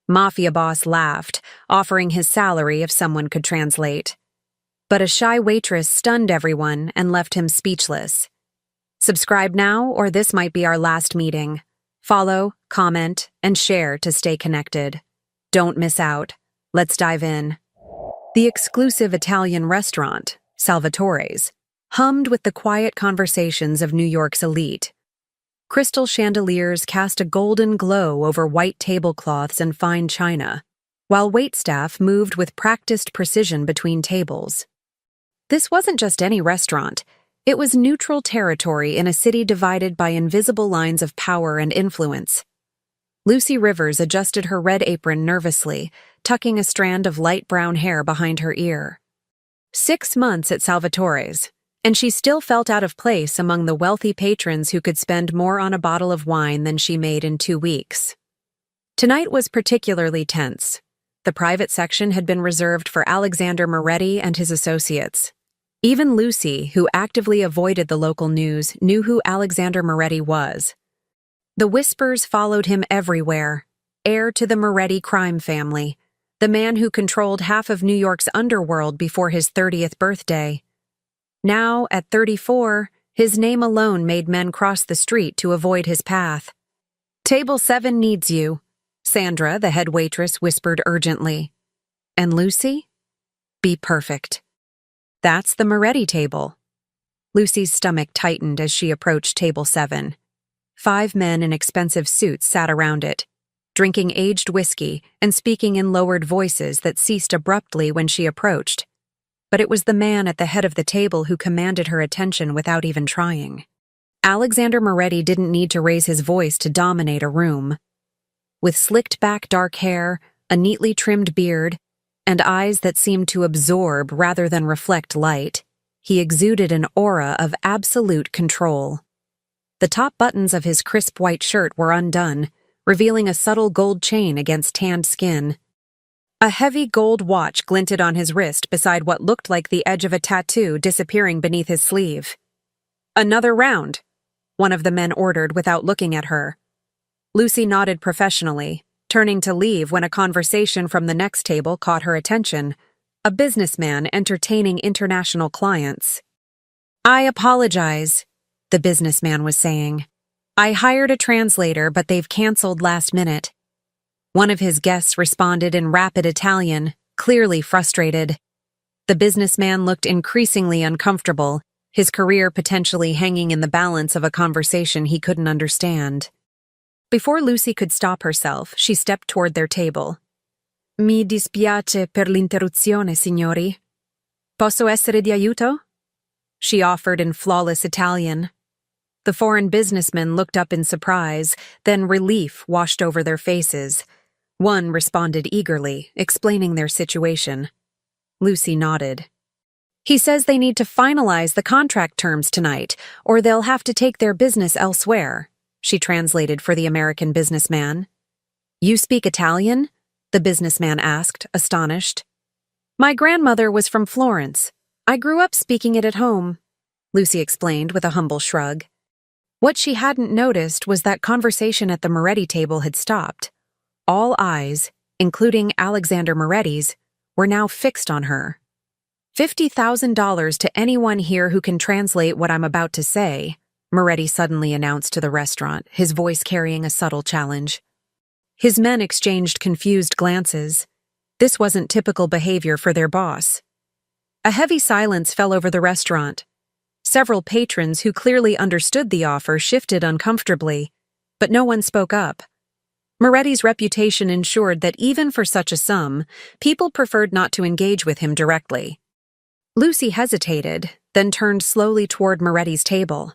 Mafia boss laughed, offering his salary if someone could translate. But a shy waitress stunned everyone and left him speechless. Subscribe now, or this might be our last meeting. Follow, comment, and share to stay connected. Don't miss out. Let's dive in. The exclusive Italian restaurant, Salvatore's, hummed with the quiet conversations of New York's elite. Crystal chandeliers cast a golden glow over white tablecloths and fine china, while waitstaff moved with practiced precision between tables. This wasn't just any restaurant. It was neutral territory in a city divided by invisible lines of power and influence. Lucy Rivers adjusted her red apron nervously, tucking a strand of light brown hair behind her ear. 6 months at Salvatore's, and she still felt out of place among the wealthy patrons who could spend more on a bottle of wine than she made in 2 weeks. Tonight was particularly tense. The private section had been reserved for Alexander Moretti and his associates. Even Lucy, who actively avoided the local news, knew who Alexander Moretti was. The whispers followed him everywhere. Heir to the Moretti crime family, the man who controlled half of New York's underworld before his 30th birthday. Now, at 34, his name alone made men cross the street to avoid his path. "Table 7 needs you," Sandra, the head waitress, whispered urgently. "And Lucy? Be perfect." "That's the Moretti table." Lucy's stomach tightened as she approached table 7. 5 men in expensive suits sat around it, drinking aged whiskey and speaking in lowered voices that ceased abruptly when she approached. But it was the man at the head of the table who commanded her attention without even trying. Alexander Moretti didn't need to raise his voice to dominate a room. With slicked-back dark hair, a neatly trimmed beard, and eyes that seemed to absorb rather than reflect light, he exuded an aura of absolute control. The top buttons of his crisp white shirt were undone, revealing a subtle gold chain against tanned skin. A heavy gold watch glinted on his wrist beside what looked like the edge of a tattoo disappearing beneath his sleeve. "Another round," one of the men ordered without looking at her. Lucy nodded professionally, turning to leave when a conversation from the next table caught her attention, a businessman entertaining international clients. "I apologize," the businessman was saying. "I hired a translator, but they've canceled last minute." One of his guests responded in rapid Italian, clearly frustrated. The businessman looked increasingly uncomfortable, his career potentially hanging in the balance of a conversation he couldn't understand. Before Lucy could stop herself, she stepped toward their table. "Mi dispiace per l'interruzione, signori. Posso essere di aiuto?" she offered in flawless Italian. The foreign businessmen looked up in surprise, then relief washed over their faces. One responded eagerly, explaining their situation. Lucy nodded. "He says they need to finalize the contract terms tonight, or they'll have to take their business elsewhere," she translated for the American businessman. "You speak Italian?" the businessman asked, astonished. "My grandmother was from Florence. I grew up speaking it at home," Lucy explained with a humble shrug. What she hadn't noticed was that conversation at the Moretti table had stopped. All eyes, including Alexander Moretti's, were now fixed on her. $50,000 to anyone here who can translate what I'm about to say, Moretti suddenly announced to the restaurant, his voice carrying a subtle challenge. His men exchanged confused glances. This wasn't typical behavior for their boss. A heavy silence fell over the restaurant. Several patrons who clearly understood the offer shifted uncomfortably, but no one spoke up. Moretti's reputation ensured that even for such a sum, people preferred not to engage with him directly. Lucy hesitated, then turned slowly toward Moretti's table.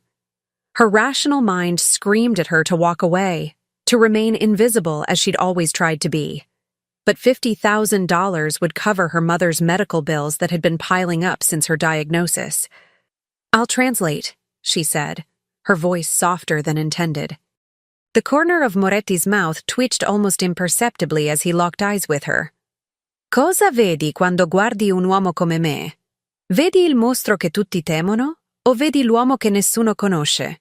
Her rational mind screamed at her to walk away, to remain invisible as she'd always tried to be. But $50,000 would cover her mother's medical bills that had been piling up since her diagnosis. "I'll translate," she said, her voice softer than intended. The corner of Moretti's mouth twitched almost imperceptibly as he locked eyes with her. "Cosa vedi quando guardi un uomo come me? Vedi il mostro che tutti temono, o vedi l'uomo che nessuno conosce?"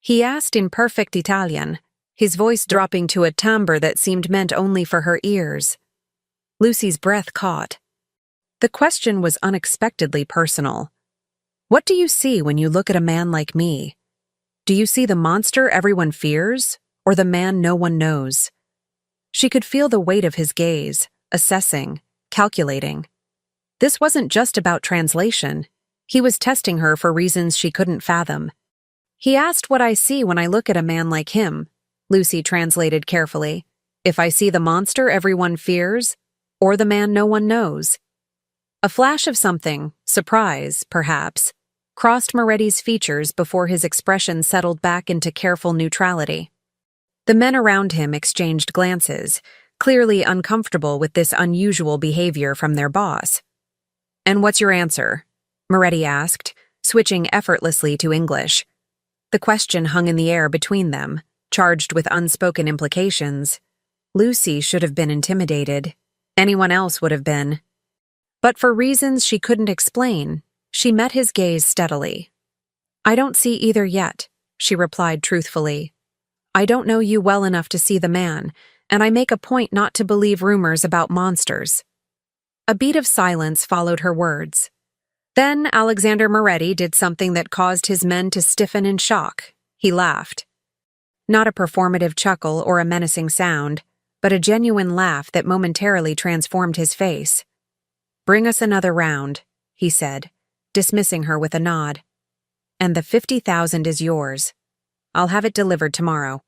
He asked in perfect Italian, his voice dropping to a timbre that seemed meant only for her ears. Lucy's breath caught. The question was unexpectedly personal. What do you see when you look at a man like me? Do you see the monster everyone fears, or the man no one knows? She could feel the weight of his gaze, assessing, calculating. This wasn't just about translation. He was testing her for reasons she couldn't fathom. He asked what I see when I look at a man like him, Lucy translated carefully. If I see the monster everyone fears, or the man no one knows. A flash of something, surprise, perhaps, crossed Moretti's features before his expression settled back into careful neutrality. The men around him exchanged glances, clearly uncomfortable with this unusual behavior from their boss. "And what's your answer?" Moretti asked, switching effortlessly to English. The question hung in the air between them, charged with unspoken implications. Lucy should have been intimidated. Anyone else would have been. But for reasons she couldn't explain, she met his gaze steadily. "I don't see either yet," she replied truthfully. "I don't know you well enough to see the man, and I make a point not to believe rumors about monsters." A beat of silence followed her words. Then Alexander Moretti did something that caused his men to stiffen in shock. He laughed. Not a performative chuckle or a menacing sound, but a genuine laugh that momentarily transformed his face. "Bring us another round," he said, dismissing her with a nod. "And the 50,000 is yours. I'll have it delivered tomorrow."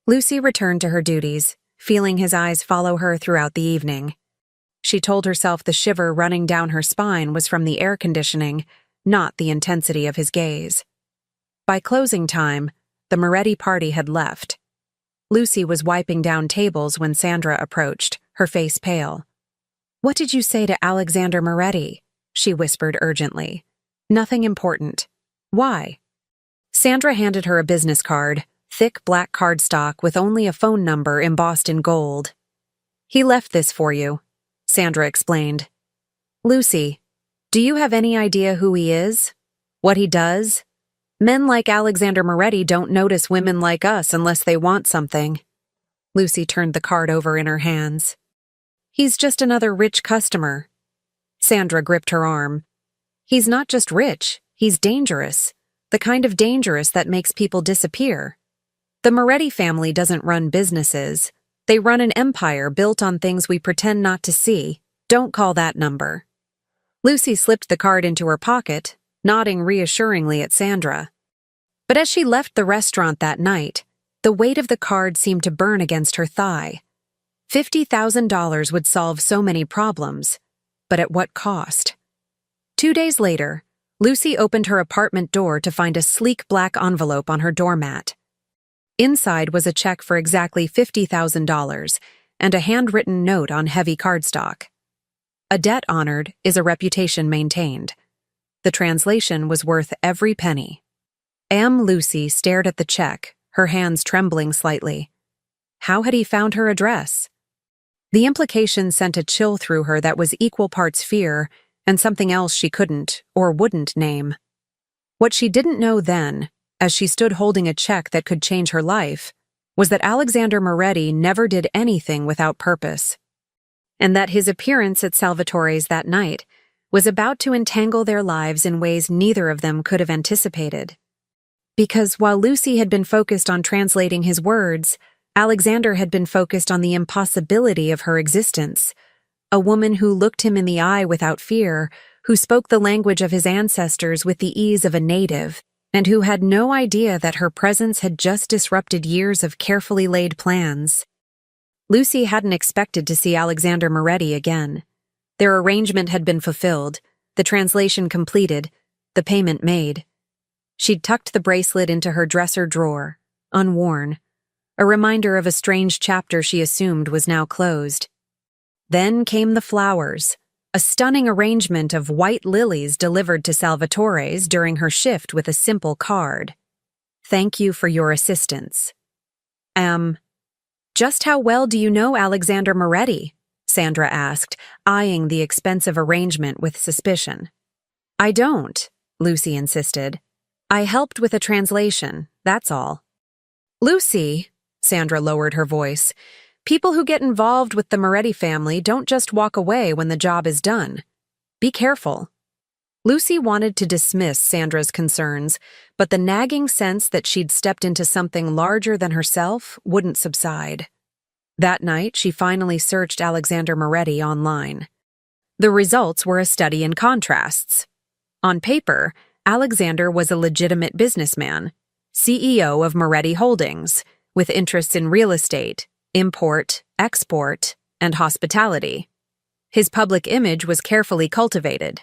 Lucy returned to her duties, feeling his eyes follow her throughout the evening. She told herself the shiver running down her spine was from the air conditioning, not the intensity of his gaze. By closing time, the Moretti party had left. Lucy was wiping down tables when Sandra approached, her face pale. "What did you say to Alexander Moretti?" she whispered urgently. "Nothing important. Why?" Sandra handed her a business card, thick black cardstock with only a phone number embossed in gold. "He left this for you," Sandra explained. "Lucy, do you have any idea who he is? What he does? Men like Alexander Moretti don't notice women like us unless they want something." Lucy turned the card over in her hands. "He's just another rich customer." Sandra gripped her arm. "He's not just rich, he's dangerous. The kind of dangerous that makes people disappear. The Moretti family doesn't run businesses. They run an empire built on things we pretend not to see. Don't call that number." Lucy slipped the card into her pocket, nodding reassuringly at Sandra. But as she left the restaurant that night, the weight of the card seemed to burn against her thigh. $50,000 would solve so many problems, but at what cost? 2 days later, Lucy opened her apartment door to find a sleek black envelope on her doormat. Inside was a check for exactly $50,000 and a handwritten note on heavy cardstock. "A debt honored is a reputation maintained." The translation was worth every penny. Lucy stared at the check, her hands trembling slightly. How had he found her address? The implication sent a chill through her that was equal parts fear and something else she couldn't or wouldn't name. What she didn't know then, as she stood holding a check that could change her life, was that Alexander Moretti never did anything without purpose, and that his appearance at Salvatore's that night was about to entangle their lives in ways neither of them could have anticipated. Because while Lucy had been focused on translating his words, Alexander had been focused on the impossibility of her existence. A woman who looked him in the eye without fear, who spoke the language of his ancestors with the ease of a native, and who had no idea that her presence had just disrupted years of carefully laid plans. Lucy hadn't expected to see Alexander Moretti again. Their arrangement had been fulfilled, the translation completed, the payment made. She'd tucked the bracelet into her dresser drawer, unworn, a reminder of a strange chapter she assumed was now closed. Then came the flowers, a stunning arrangement of white lilies delivered to Salvatore's during her shift with a simple card. "Thank you for your assistance." Just how well do you know Alexander Moretti?" Sandra asked, eyeing the expensive arrangement with suspicion. "I don't," Lucy insisted. "I helped with a translation, that's all." "Lucy," Sandra lowered her voice. People who get involved with the Moretti family don't just walk away when the job is done. Be careful. Lucy wanted to dismiss Sandra's concerns, but the nagging sense that she'd stepped into something larger than herself wouldn't subside. That night, she finally searched Alexander Moretti online. The results were a study in contrasts. On paper, Alexander was a legitimate businessman, CEO of Moretti Holdings, with interests in real estate, import, export, and hospitality. His public image was carefully cultivated.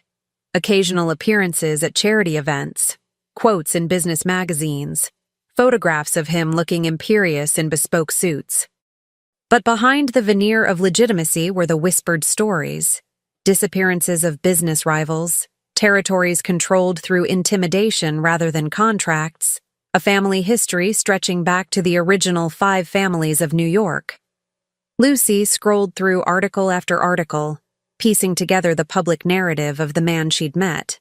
Occasional appearances at charity events, quotes in business magazines, photographs of him looking imperious in bespoke suits. But behind the veneer of legitimacy were the whispered stories, disappearances of business rivals, territories controlled through intimidation rather than contracts, a family history stretching back to the original 5 families of New York. Lucy scrolled through article after article, piecing together the public narrative of the man she'd met.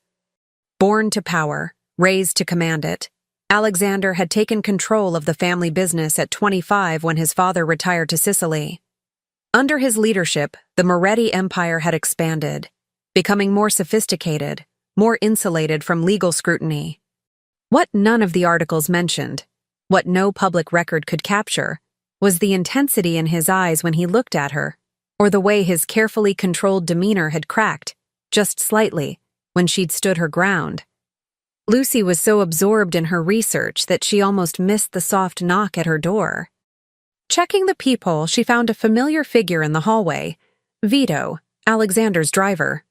Born to power, raised to command it, Alexander had taken control of the family business at 25 when his father retired to Sicily. Under his leadership, the Moretti empire had expanded, becoming more sophisticated, more insulated from legal scrutiny. What none of the articles mentioned, what no public record could capture, was the intensity in his eyes when he looked at her, or the way his carefully controlled demeanor had cracked, just slightly, when she'd stood her ground. Lucy was so absorbed in her research that she almost missed the soft knock at her door. Checking the peephole, she found a familiar figure in the hallway, Vito, Alexander's driver.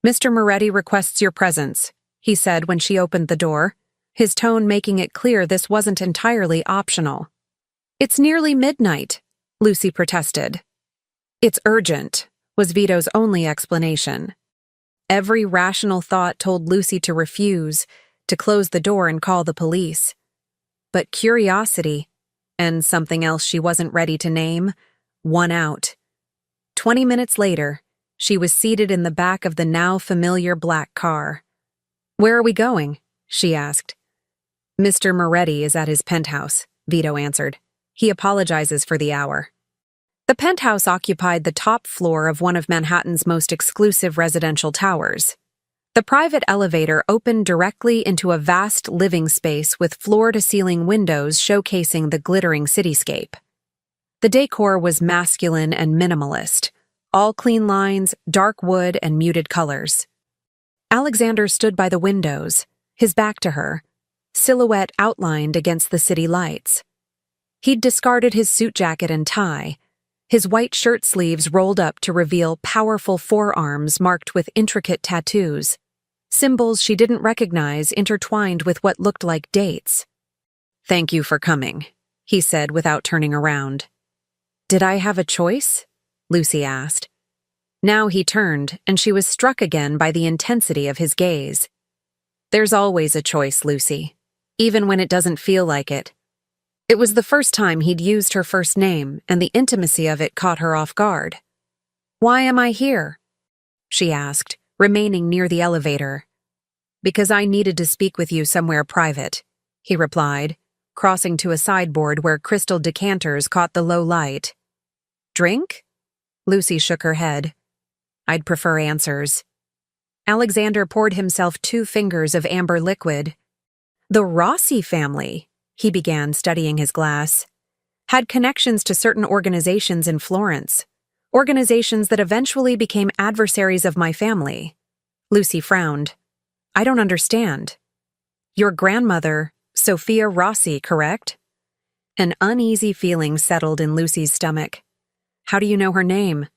"Mr. Moretti requests your presence," he said when she opened the door, his tone making it clear this wasn't entirely optional. "It's nearly midnight," Lucy protested. "It's urgent," was Vito's only explanation. Every rational thought told Lucy to refuse, to close the door and call the police. But curiosity, and something else she wasn't ready to name, won out. 20 minutes later, she was seated in the back of the now familiar black car. "Where are we going?" she asked. "Mr. Moretti is at his penthouse," Vito answered. "He apologizes for the hour." The penthouse occupied the top floor of one of Manhattan's most exclusive residential towers. The private elevator opened directly into a vast living space with floor-to-ceiling windows showcasing the glittering cityscape. The decor was masculine and minimalist, all clean lines, dark wood, and muted colors. Alexander stood by the windows, his back to her, silhouette outlined against the city lights. He'd discarded his suit jacket and tie, his white shirt sleeves rolled up to reveal powerful forearms marked with intricate tattoos, symbols she didn't recognize intertwined with what looked like dates. "Thank you for coming," he said without turning around. "Did I have a choice?" Lucy asked. Now he turned, and she was struck again by the intensity of his gaze. "There's always a choice, Lucy, even when it doesn't feel like it." It was the first time he'd used her first name, and the intimacy of it caught her off guard. "Why am I here?" she asked, remaining near the elevator. "Because I needed to speak with you somewhere private," he replied, crossing to a sideboard where crystal decanters caught the low light. "Drink?" Lucy shook her head. "I'd prefer answers." Alexander poured himself 2 fingers of amber liquid. "The Rossi family," he began, studying his glass, "had connections to certain organizations in Florence, organizations that eventually became adversaries of my family." Lucy frowned. "I don't understand." "Your grandmother, Sophia Rossi, correct?" An uneasy feeling settled in Lucy's stomach. "How do you know her name?"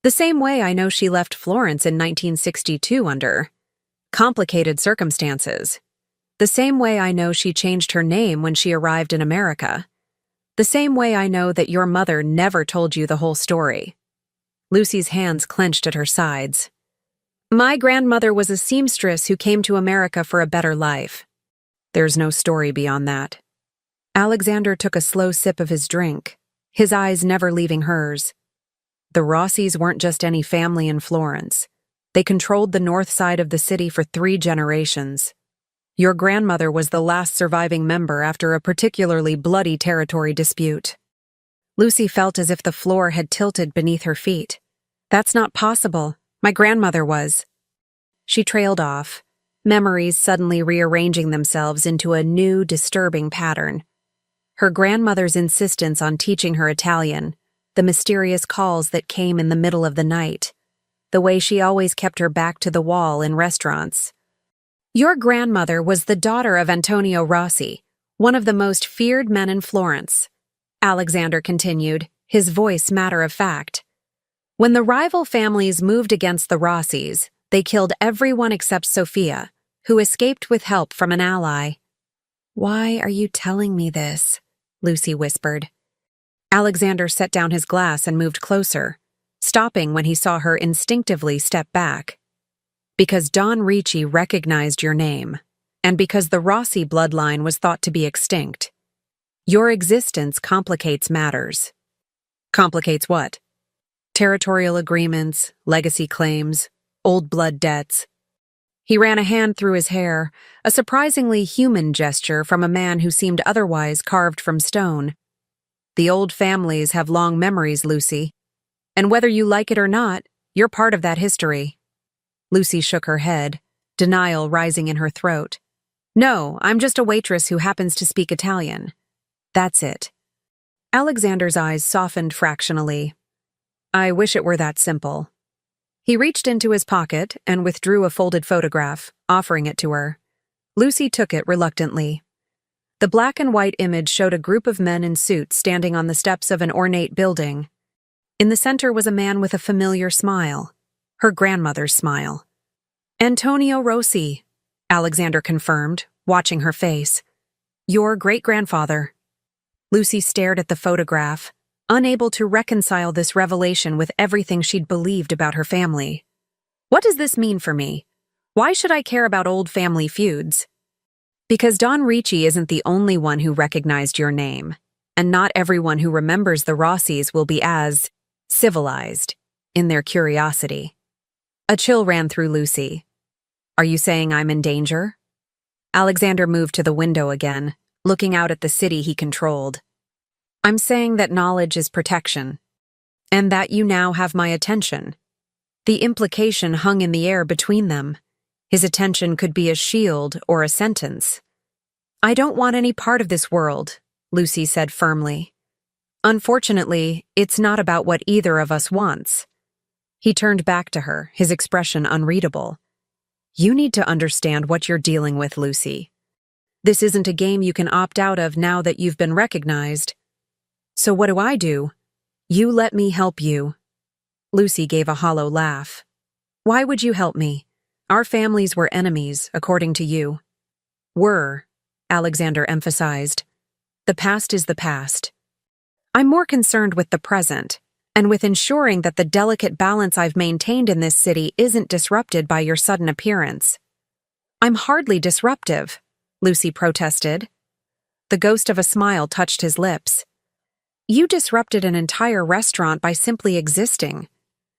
"The same way I know she left Florence in 1962 under complicated circumstances. The same way I know she changed her name when she arrived in America. The same way I know that your mother never told you the whole story." Lucy's hands clenched at her sides. "My grandmother was a seamstress who came to America for a better life. There's no story beyond that." Alexander took a slow sip of his drink, his eyes never leaving hers. The Rossis weren't just any family in Florence. They controlled the north side of the city for 3 generations. Your grandmother was the last surviving member after a particularly bloody territory dispute. Lucy felt as if the floor had tilted beneath her feet. That's not possible. My grandmother was. She trailed off, memories suddenly rearranging themselves into a new, disturbing pattern. Her grandmother's insistence on teaching her Italian, the mysterious calls that came in the middle of the night, the way she always kept her back to the wall in restaurants. Your grandmother was the daughter of Antonio Rossi, one of the most feared men in Florence, Alexander continued, his voice matter of fact. When the rival families moved against the Rossis, they killed everyone except Sophia, who escaped with help from an ally. Why are you telling me this? Lucy whispered. Alexander set down his glass and moved closer, stopping when he saw her instinctively step back. Because Don Ricci recognized your name, and because the Rossi bloodline was thought to be extinct. Your existence complicates matters. Complicates what? Territorial agreements, legacy claims, old blood debts. He ran a hand through his hair, a surprisingly human gesture from a man who seemed otherwise carved from stone. The old families have long memories, Lucy. And whether you like it or not, you're part of that history. Lucy shook her head, denial rising in her throat. No, I'm just a waitress who happens to speak Italian. That's it. Alexander's eyes softened fractionally. I wish it were that simple. He reached into his pocket and withdrew a folded photograph, offering it to her. Lucy took it reluctantly. The black and white image showed a group of men in suits standing on the steps of an ornate building. In the center was a man with a familiar smile. Her grandmother's smile. Antonio Rossi, Alexander confirmed, watching her face. Your great-grandfather. Lucy stared at the photograph, unable to reconcile this revelation with everything she'd believed about her family. What does this mean for me? Why should I care about old family feuds? Because Don Ricci isn't the only one who recognized your name, and not everyone who remembers the Rossis will be as civilized in their curiosity. A chill ran through Lucy. Are you saying I'm in danger? Alexander moved to the window again, looking out at the city he controlled. I'm saying that knowledge is protection, and that you now have my attention. The implication hung in the air between them. His attention could be a shield or a sentence. I don't want any part of this world, Lucy said firmly. Unfortunately, it's not about what either of us wants. He turned back to her, his expression unreadable. You need to understand what you're dealing with, Lucy. This isn't a game you can opt out of now that you've been recognized. So what do? You let me help you. Lucy gave a hollow laugh. Why would you help me? Our families were enemies, according to you. Were, Alexander emphasized. The past is the past. I'm more concerned with the present, and with ensuring that the delicate balance I've maintained in this city isn't disrupted by your sudden appearance. I'm hardly disruptive, Lucy protested. The ghost of a smile touched his lips. You disrupted an entire restaurant by simply existing.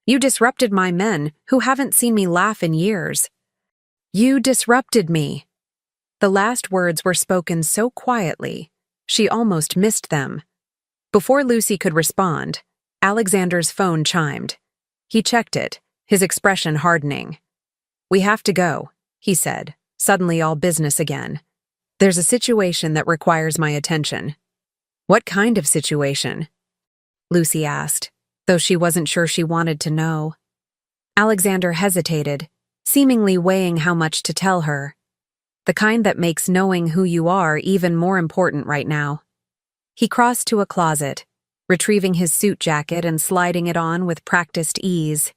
You disrupted my men, who haven't seen me laugh in years. You disrupted me. The last words were spoken so quietly, she almost missed them. Before Lucy could respond, Alexander's phone chimed. He checked it, his expression hardening. We have to go, he said, suddenly all business again. There's a situation that requires my attention. What kind of situation? Lucy asked, though she wasn't sure she wanted to know. Alexander hesitated, seemingly weighing how much to tell her. The kind that makes knowing who you are even more important right now. He crossed to a closet, retrieving his suit jacket and sliding it on with practiced ease.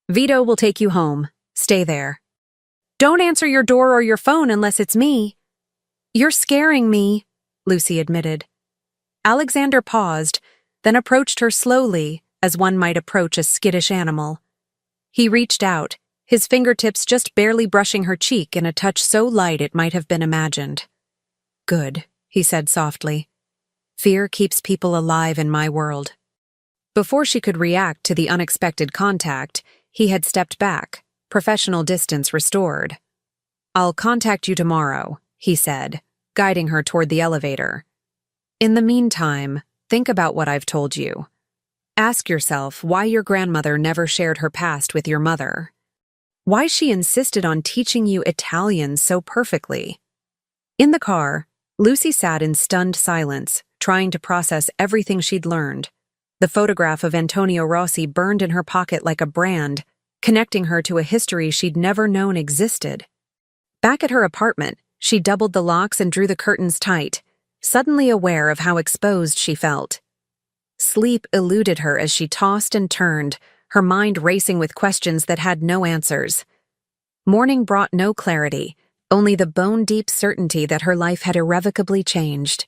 Vito will take you home. Stay there. Don't answer your door or your phone unless it's me. You're scaring me, Lucy admitted. Alexander paused, then approached her slowly, as one might approach a skittish animal. He reached out, his fingertips just barely brushing her cheek in a touch so light it might have been imagined. Good, he said softly. Fear keeps people alive in my world. Before she could react to the unexpected contact, he had stepped back, professional distance restored. I'll contact you tomorrow, he said, guiding her toward the elevator. In the meantime, think about what I've told you. Ask yourself why your grandmother never shared her past with your mother. Why she insisted on teaching you Italian so perfectly. In the car, Lucy sat in stunned silence, trying to process everything she'd learned. The photograph of Antonio Rossi burned in her pocket like a brand, connecting her to a history she'd never known existed. Back at her apartment, she doubled the locks and drew the curtains tight, suddenly aware of how exposed she felt. Sleep eluded her as she tossed and turned, her mind racing with questions that had no answers. Morning brought no clarity, only the bone-deep certainty that her life had irrevocably changed.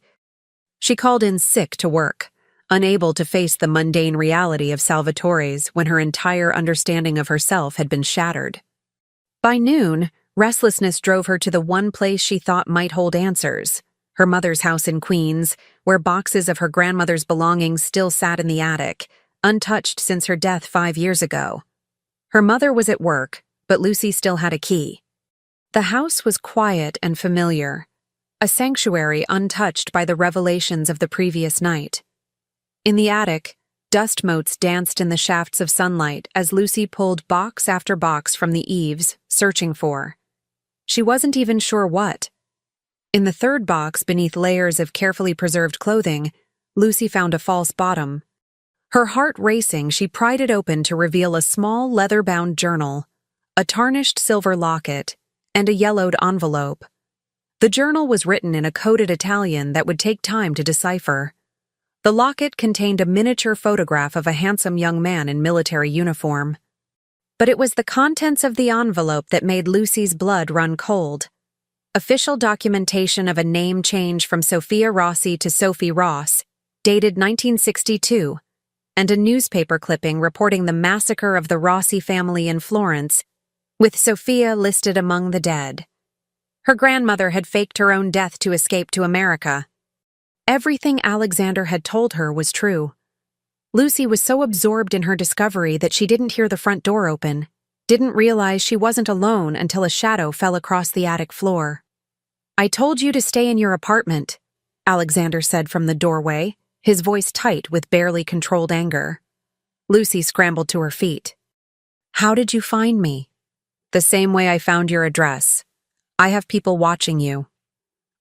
She called in sick to work, unable to face the mundane reality of Salvatore's when her entire understanding of herself had been shattered. By noon, restlessness drove her to the one place she thought might hold answers, her mother's house in Queens, where boxes of her grandmother's belongings still sat in the attic, untouched since her death 5 years ago. Her mother was at work, but Lucy still had a key. The house was quiet and familiar, a sanctuary untouched by the revelations of the previous night. In the attic, dust motes danced in the shafts of sunlight as Lucy pulled box after box from the eaves, searching for. She wasn't even sure what. In the third box, beneath layers of carefully preserved clothing, Lucy found a false bottom. Her heart racing, she pried it open to reveal a small leather-bound journal, a tarnished silver locket, and a yellowed envelope. The journal was written in a coded Italian that would take time to decipher. The locket contained a miniature photograph of a handsome young man in military uniform. But it was the contents of the envelope that made Lucy's blood run cold. Official documentation of a name change from Sophia Rossi to Sophie Ross, dated 1962, and a newspaper clipping reporting the massacre of the Rossi family in Florence, with Sophia listed among the dead. Her grandmother had faked her own death to escape to America. Everything Alexander had told her was true. Lucy was so absorbed in her discovery that she didn't hear the front door open, didn't realize she wasn't alone until a shadow fell across the attic floor. "I told you to stay in your apartment," Alexander said from the doorway, his voice tight with barely controlled anger. Lucy scrambled to her feet. "How did you find me?" "The same way I found your address. I have people watching you."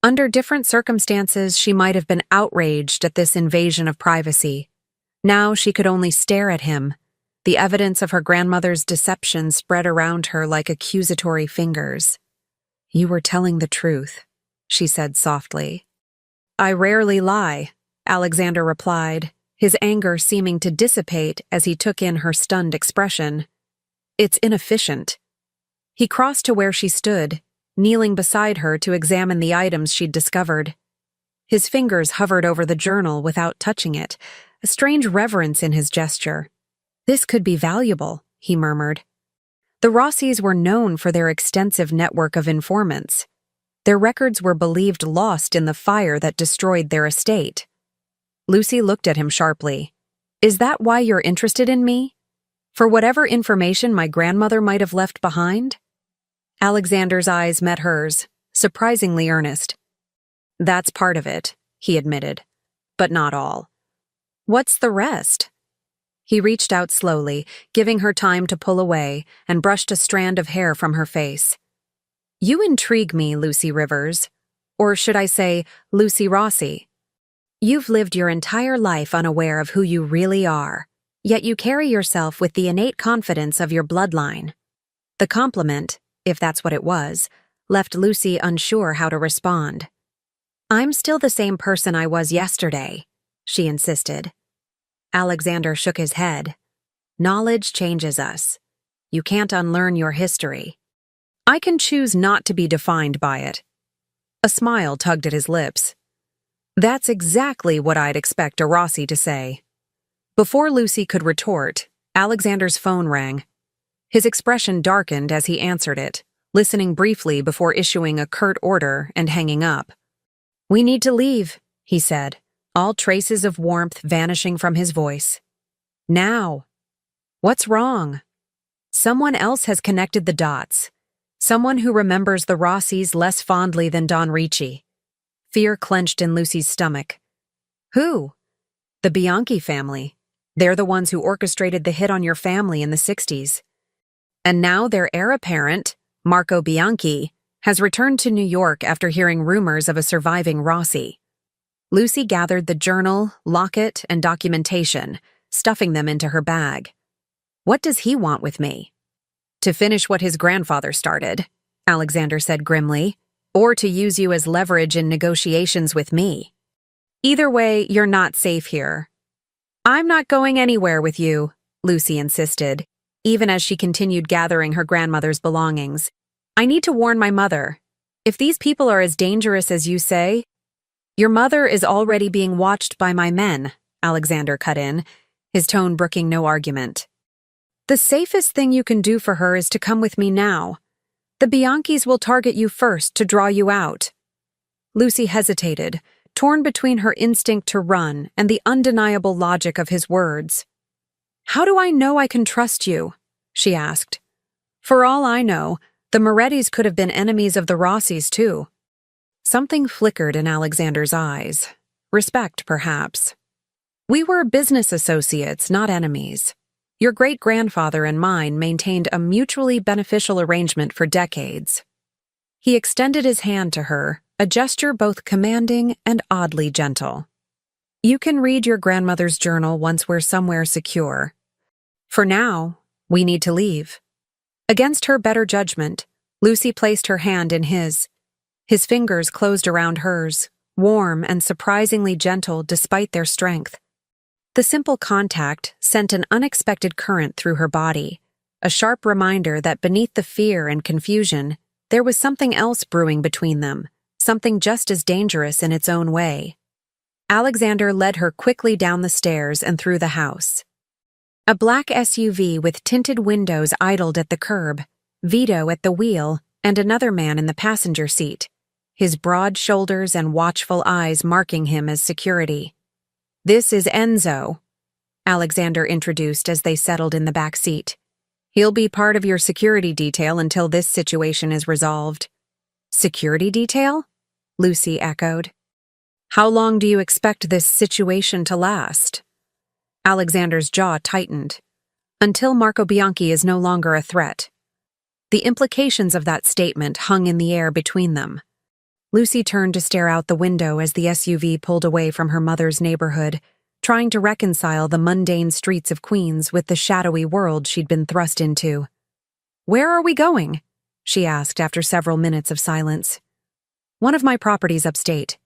Under different circumstances, she might have been outraged at this invasion of privacy. Now she could only stare at him. The evidence of her grandmother's deception spread around her like accusatory fingers. "You were telling the truth," she said softly. "I rarely lie," Alexander replied, his anger seeming to dissipate as he took in her stunned expression. "It's inefficient." He crossed to where she stood, kneeling beside her to examine the items she'd discovered. His fingers hovered over the journal without touching it, a strange reverence in his gesture. "This could be valuable," he murmured. The Rossis were known for their extensive network of informants. Their records were believed lost in the fire that destroyed their estate. Lucy looked at him sharply. "Is that why you're interested in me? For whatever information my grandmother might have left behind?" Alexander's eyes met hers, surprisingly earnest. "That's part of it," he admitted, "but not all." "What's the rest?" He reached out slowly, giving her time to pull away, and brushed a strand of hair from her face. "You intrigue me, Lucy Rivers. Or should I say, Lucy Rossi. You've lived your entire life unaware of who you really are, yet you carry yourself with the innate confidence of your bloodline." The compliment, if that's what it was, left Lucy unsure how to respond. "I'm still the same person I was yesterday," she insisted. Alexander shook his head. "Knowledge changes us. You can't unlearn your history. I can choose not to be defined by it." A smile tugged at his lips. "That's exactly what I'd expect a Rossi to say." Before Lucy could retort, Alexander's phone rang. His expression darkened as he answered it, listening briefly before issuing a curt order and hanging up. "We need to leave," he said, all traces of warmth vanishing from his voice. "Now." "What's wrong?" "Someone else has connected the dots. Someone who remembers the Rossis less fondly than Don Ricci. Fear clenched in Lucy's stomach. Who? The Bianchi family. They're the ones who orchestrated the hit on your family in the 60s. And now their heir apparent, Marco Bianchi, has returned to New York after hearing rumors of a surviving Rossi. Lucy gathered the journal, locket, and documentation, stuffing them into her bag. What does he want with me? To finish what his grandfather started, Alexander said grimly, or to use you as leverage in negotiations with me. Either way, you're not safe here. I'm not going anywhere with you, Lucy insisted, even as she continued gathering her grandmother's belongings. I need to warn my mother. If these people are as dangerous as you say— Your mother is already being watched by my men, Alexander cut in, his tone brooking no argument. The safest thing you can do for her is to come with me now. The Bianchis will target you first to draw you out. Lucy hesitated, torn between her instinct to run and the undeniable logic of his words. How do I know I can trust you? She asked. For all I know, the Morettis could have been enemies of the Rossis too. Something flickered in Alexander's eyes. Respect, perhaps. We were business associates, not enemies. Your great-grandfather and mine maintained a mutually beneficial arrangement for decades. He extended his hand to her, a gesture both commanding and oddly gentle. You can read your grandmother's journal once we're somewhere secure. For now, we need to leave. Against her better judgment, Lucy placed her hand in his. His fingers closed around hers, warm and surprisingly gentle despite their strength. The simple contact sent an unexpected current through her body, a sharp reminder that beneath the fear and confusion, there was something else brewing between them, something just as dangerous in its own way. Alexander led her quickly down the stairs and through the house. A black SUV with tinted windows idled at the curb, Vito at the wheel, and another man in the passenger seat, his broad shoulders and watchful eyes marking him as security. This is Enzo, Alexander introduced as they settled in the back seat. He'll be part of your security detail until this situation is resolved. Security detail? Lucy echoed. How long do you expect this situation to last? Alexander's jaw tightened. Until Marco Bianchi is no longer a threat. The implications of that statement hung in the air between them. Lucy turned to stare out the window as the SUV pulled away from her mother's neighborhood, trying to reconcile the mundane streets of Queens with the shadowy world she'd been thrust into. Where are we going? She asked after several minutes of silence. One of my properties upstate.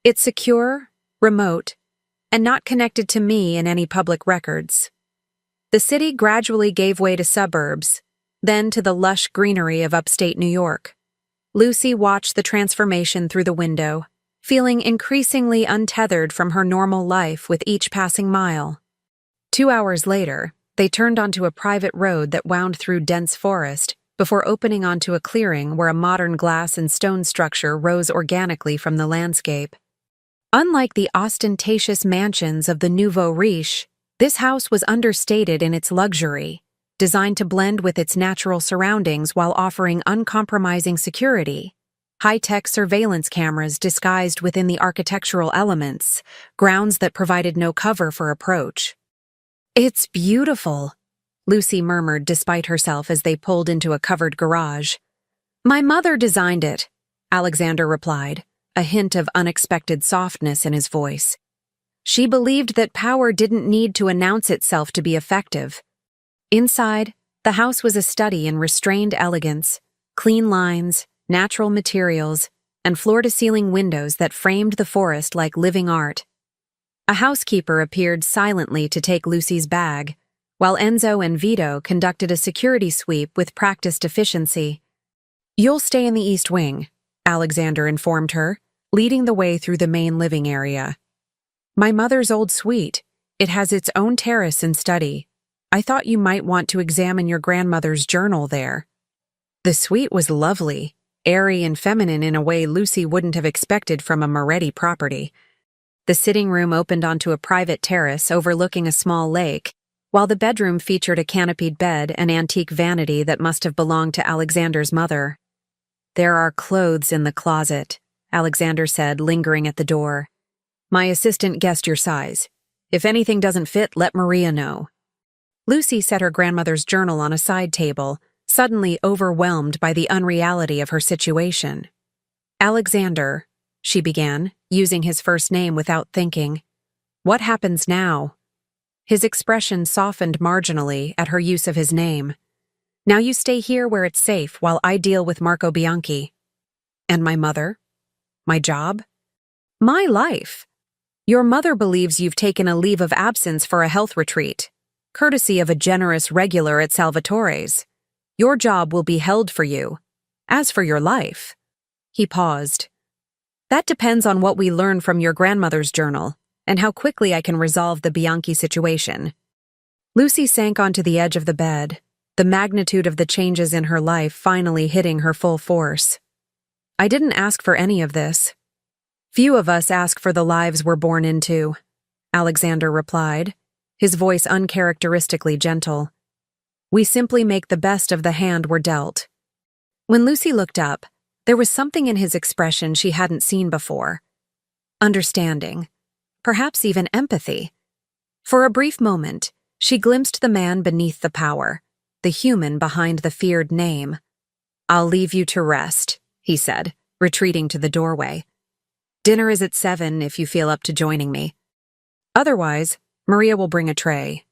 It's secure, remote, and not connected to me in any public records. The city gradually gave way to suburbs, then to the lush greenery of upstate New York. Lucy watched the transformation through the window, feeling increasingly untethered from her normal life with each passing mile. 2 hours later, they turned onto a private road that wound through dense forest before opening onto a clearing where a modern glass and stone structure rose organically from the landscape. Unlike the ostentatious mansions of the nouveau riche, this house was understated in its luxury, designed to blend with its natural surroundings while offering uncompromising security. High-tech surveillance cameras disguised within the architectural elements, grounds that provided no cover for approach. It's beautiful, Lucy murmured despite herself as they pulled into a covered garage. My mother designed it, Alexander replied, a hint of unexpected softness in his voice. She believed that power didn't need to announce itself to be effective. Inside, the house was a study in restrained elegance, clean lines, natural materials, and floor-to-ceiling windows that framed the forest like living art. A housekeeper appeared silently to take Lucy's bag, while Enzo and Vito conducted a security sweep with practiced efficiency. You'll stay in the East Wing, Alexander informed her, leading the way through the main living area. My mother's old suite. It has its own terrace and study. I thought you might want to examine your grandmother's journal there. The suite was lovely, airy and feminine in a way Lucy wouldn't have expected from a Moretti property. The sitting room opened onto a private terrace overlooking a small lake, while the bedroom featured a canopied bed and antique vanity that must have belonged to Alexander's mother. "There are clothes in the closet," Alexander said, lingering at the door. "My assistant guessed your size. If anything doesn't fit, let Maria know." Lucy set her grandmother's journal on a side table, suddenly overwhelmed by the unreality of her situation. "Alexander," she began, using his first name without thinking. "What happens now?" His expression softened marginally at her use of his name. "Now you stay here where it's safe while I deal with Marco Bianchi." "And my mother? My job?" "My life. Your mother believes you've taken a leave of absence for a health retreat, courtesy of a generous regular at Salvatore's. Your job will be held for you. As for your life—" He paused. "That depends on what we learn from your grandmother's journal and how quickly I can resolve the Bianchi situation." Lucy sank onto the edge of the bed, the magnitude of the changes in her life finally hitting her full force. "I didn't ask for any of this. Few of us ask for the lives we're born into," Alexander replied, his voice uncharacteristically gentle. "We simply make the best of the hand we're dealt." When Lucy looked up, there was something in his expression she hadn't seen before. Understanding. Perhaps even empathy. For a brief moment, she glimpsed the man beneath the power, the human behind the feared name. "I'll leave you to rest," he said, retreating to the doorway. "Dinner is at 7 if you feel up to joining me. Otherwise, Maria will bring a tray."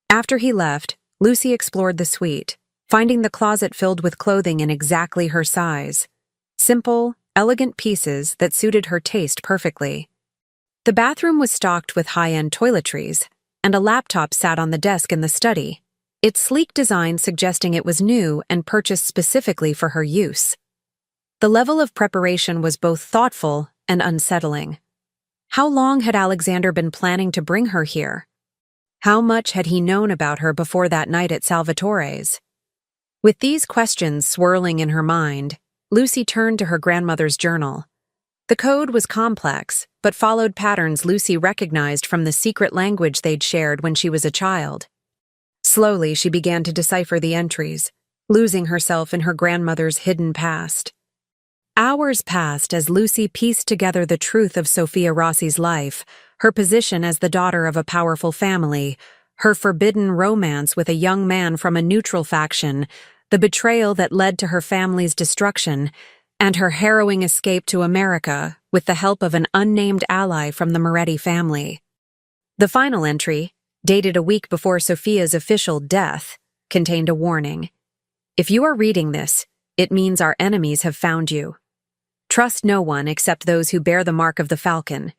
After he left, Lucy explored the suite, finding the closet filled with clothing in exactly her size. Simple, elegant pieces that suited her taste perfectly. The bathroom was stocked with high-end toiletries, and a laptop sat on the desk in the study, its sleek design suggesting it was new and purchased specifically for her use. The level of preparation was both thoughtful and unsettling. How long had Alexander been planning to bring her here? How much had he known about her before that night at Salvatore's? With these questions swirling in her mind, Lucy turned to her grandmother's journal. The code was complex, but followed patterns Lucy recognized from the secret language they'd shared when she was a child. Slowly, she began to decipher the entries, losing herself in her grandmother's hidden past. Hours passed as Lucy pieced together the truth of Sofia Rossi's life, her position as the daughter of a powerful family, her forbidden romance with a young man from a neutral faction, the betrayal that led to her family's destruction, and her harrowing escape to America with the help of an unnamed ally from the Moretti family. The final entry, dated a week before Sofia's official death, contained a warning. "If you are reading this, it means our enemies have found you. Trust no one except those who bear the mark of the falcon.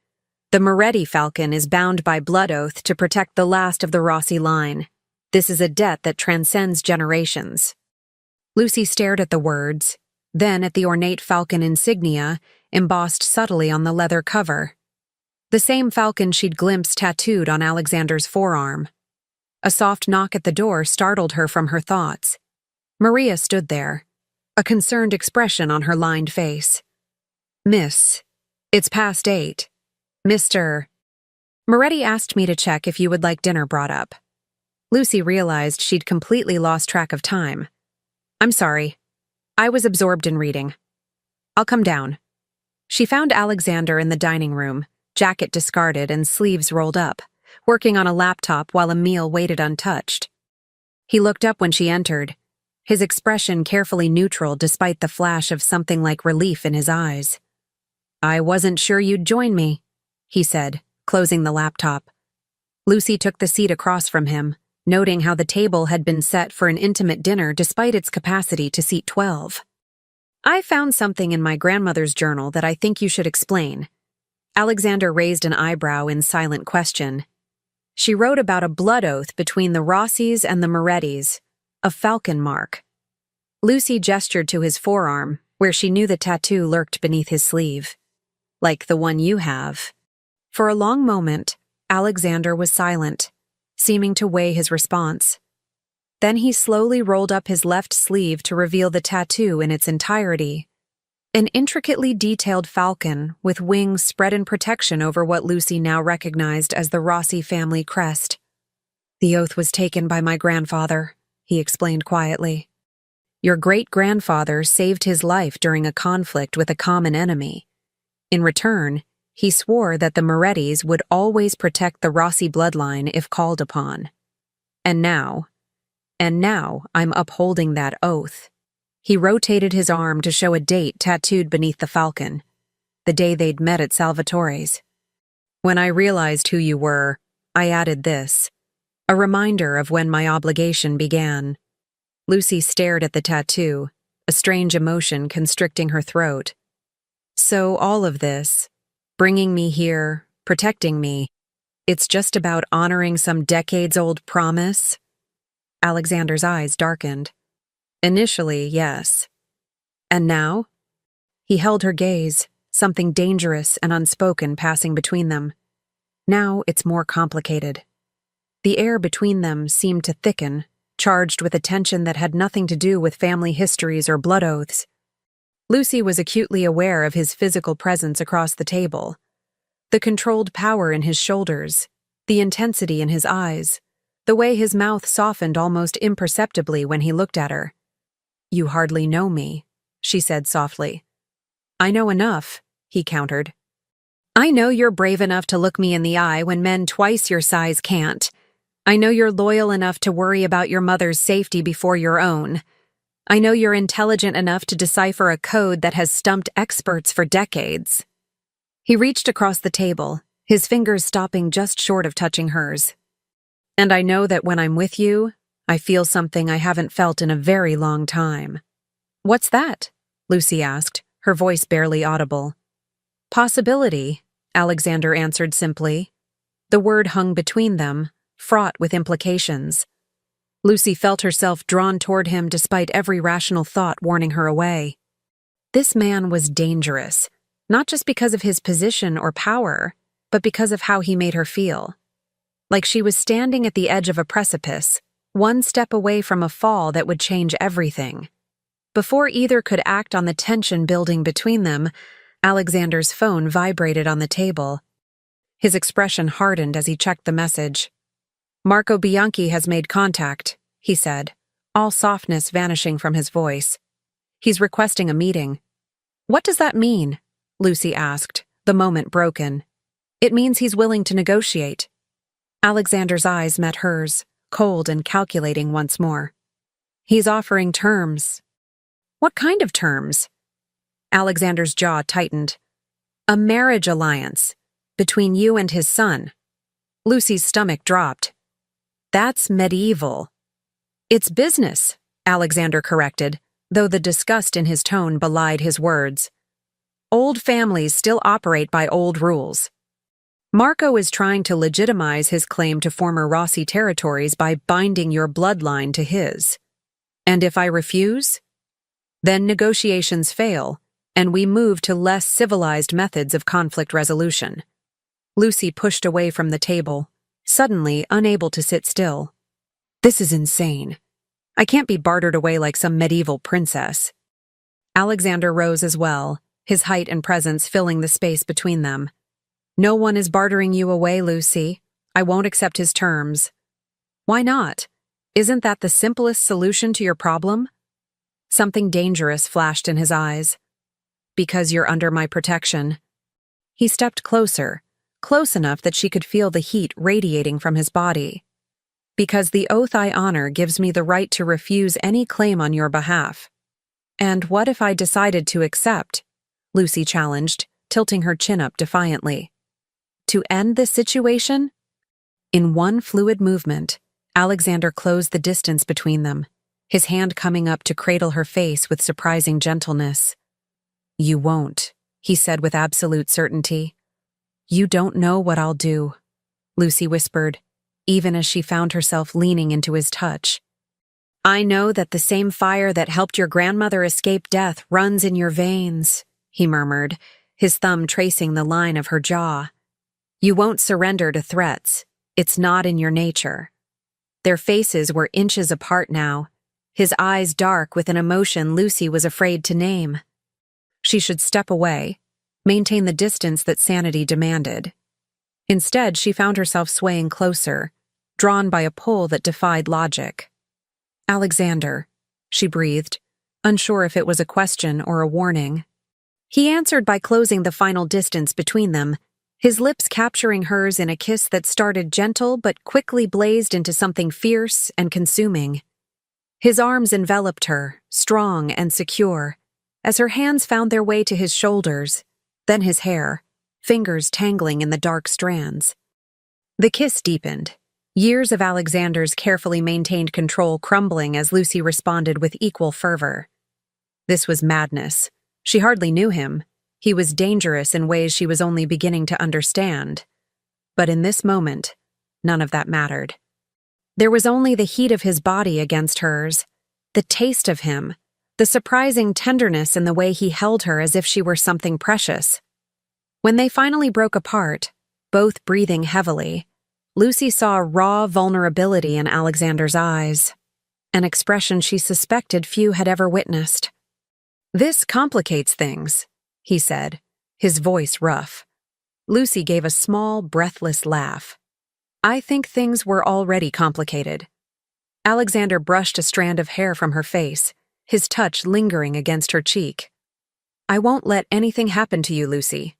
The Moretti falcon is bound by blood oath to protect the last of the Rossi line. This is a debt that transcends generations." Lucy stared at the words, then at the ornate falcon insignia embossed subtly on the leather cover. The same falcon she'd glimpsed tattooed on Alexander's forearm. A soft knock at the door startled her from her thoughts. Maria stood there, a concerned expression on her lined face. "Miss, it's past 8. Mr. Moretti asked me to check if you would like dinner brought up." Lucy realized she'd completely lost track of time. "I'm sorry. I was absorbed in reading. I'll come down." She found Alexander in the dining room, jacket discarded and sleeves rolled up, working on a laptop while a meal waited untouched. He looked up when she entered, his expression carefully neutral despite the flash of something like relief in his eyes. "I wasn't sure you'd join me," he said, closing the laptop. Lucy took the seat across from him, noting how the table had been set for an intimate dinner despite its capacity to seat 12. "I found something in my grandmother's journal that I think you should explain." Alexander raised an eyebrow in silent question. "She wrote about a blood oath between the Rossis and the Morettis, a falcon mark." Lucy gestured to his forearm, where she knew the tattoo lurked beneath his sleeve. "Like the one you have." For a long moment, Alexander was silent, seeming to weigh his response. Then he slowly rolled up his left sleeve to reveal the tattoo in its entirety. An intricately detailed falcon with wings spread in protection over what Lucy now recognized as the Rossi family crest. The oath was taken by my grandfather, he explained quietly. Your great-grandfather saved his life during a conflict with a common enemy. In return, he swore that the Morettis would always protect the Rossi bloodline if called upon. And now I'm upholding that oath. He rotated his arm to show a date tattooed beneath the falcon, the day they'd met at Salvatore's. When I realized who you were, I added this, a reminder of when my obligation began. Lucy stared at the tattoo, a strange emotion constricting her throat. So all of this, bringing me here, protecting me, it's just about honoring some decades-old promise? Alexander's eyes darkened. Initially, yes. And now? He held her gaze, something dangerous and unspoken passing between them. Now it's more complicated. The air between them seemed to thicken, charged with a tension that had nothing to do with family histories or blood oaths. Lucy was acutely aware of his physical presence across the table. The controlled power in his shoulders, the intensity in his eyes, the way his mouth softened almost imperceptibly when he looked at her. You hardly know me, she said softly. I know enough, he countered. I know you're brave enough to look me in the eye when men twice your size can't. I know you're loyal enough to worry about your mother's safety before your own. I know you're intelligent enough to decipher a code that has stumped experts for decades. He reached across the table, his fingers stopping just short of touching hers. And I know that when I'm with you, I feel something I haven't felt in a very long time. What's that? Lucy asked, her voice barely audible. Possibility, Alexander answered simply. The word hung between them, fraught with implications. Lucy felt herself drawn toward him despite every rational thought warning her away. This man was dangerous, not just because of his position or power, but because of how he made her feel. Like she was standing at the edge of a precipice, one step away from a fall that would change everything. Before either could act on the tension building between them, Alexander's phone vibrated on the table. His expression hardened as he checked the message. Marco Bianchi has made contact, he said, all softness vanishing from his voice. He's requesting a meeting. What does that mean? Lucy asked, the moment broken. It means he's willing to negotiate. Alexander's eyes met hers, cold and calculating once more. He's offering terms. What kind of terms? Alexander's jaw tightened. A marriage alliance, between you and his son. Lucy's stomach dropped. That's medieval. It's business, Alexander corrected, though the disgust in his tone belied his words. Old families still operate by old rules. Marco is trying to legitimize his claim to former Rossi territories by binding your bloodline to his. And if I refuse? Then negotiations fail, and we move to less civilized methods of conflict resolution. Lucy pushed away from the table, suddenly unable to sit still. This is insane. I can't be bartered away like some medieval princess. Alexander rose as well, his height and presence filling the space between them. No one is bartering you away, Lucy. I won't accept his terms. Why not? Isn't that the simplest solution to your problem? Something dangerous flashed in his eyes. Because you're under my protection. He stepped closer, close enough that she could feel the heat radiating from his body. Because the oath I honor gives me the right to refuse any claim on your behalf. And what if I decided to accept? Lucy challenged, tilting her chin up defiantly. To end this situation? In one fluid movement, Alexander closed the distance between them, his hand coming up to cradle her face with surprising gentleness. You won't, he said with absolute certainty. You don't know what I'll do, Lucy whispered, even as she found herself leaning into his touch. I know that the same fire that helped your grandmother escape death runs in your veins, he murmured, his thumb tracing the line of her jaw. You won't surrender to threats. It's not in your nature. Their faces were inches apart now, his eyes dark with an emotion Lucy was afraid to name. She should step away, maintain the distance that sanity demanded. Instead, she found herself swaying closer, drawn by a pull that defied logic. "Alexander," she breathed, unsure if it was a question or a warning. He answered by closing the final distance between them, his lips capturing hers in a kiss that started gentle but quickly blazed into something fierce and consuming. His arms enveloped her, strong and secure, as her hands found their way to his shoulders, then his hair, fingers tangling in the dark strands. The kiss deepened, years of Alexander's carefully maintained control crumbling as Lucy responded with equal fervor. This was madness. She hardly knew him. He was dangerous in ways she was only beginning to understand. But in this moment, none of that mattered. There was only the heat of his body against hers, the taste of him, the surprising tenderness in the way he held her as if she were something precious. When they finally broke apart, both breathing heavily, Lucy saw raw vulnerability in Alexander's eyes, an expression she suspected few had ever witnessed. "This complicates things," he said, his voice rough. Lucy gave a small, breathless laugh. "I think things were already complicated." Alexander brushed a strand of hair from her face, his touch lingering against her cheek. "I won't let anything happen to you, Lucy.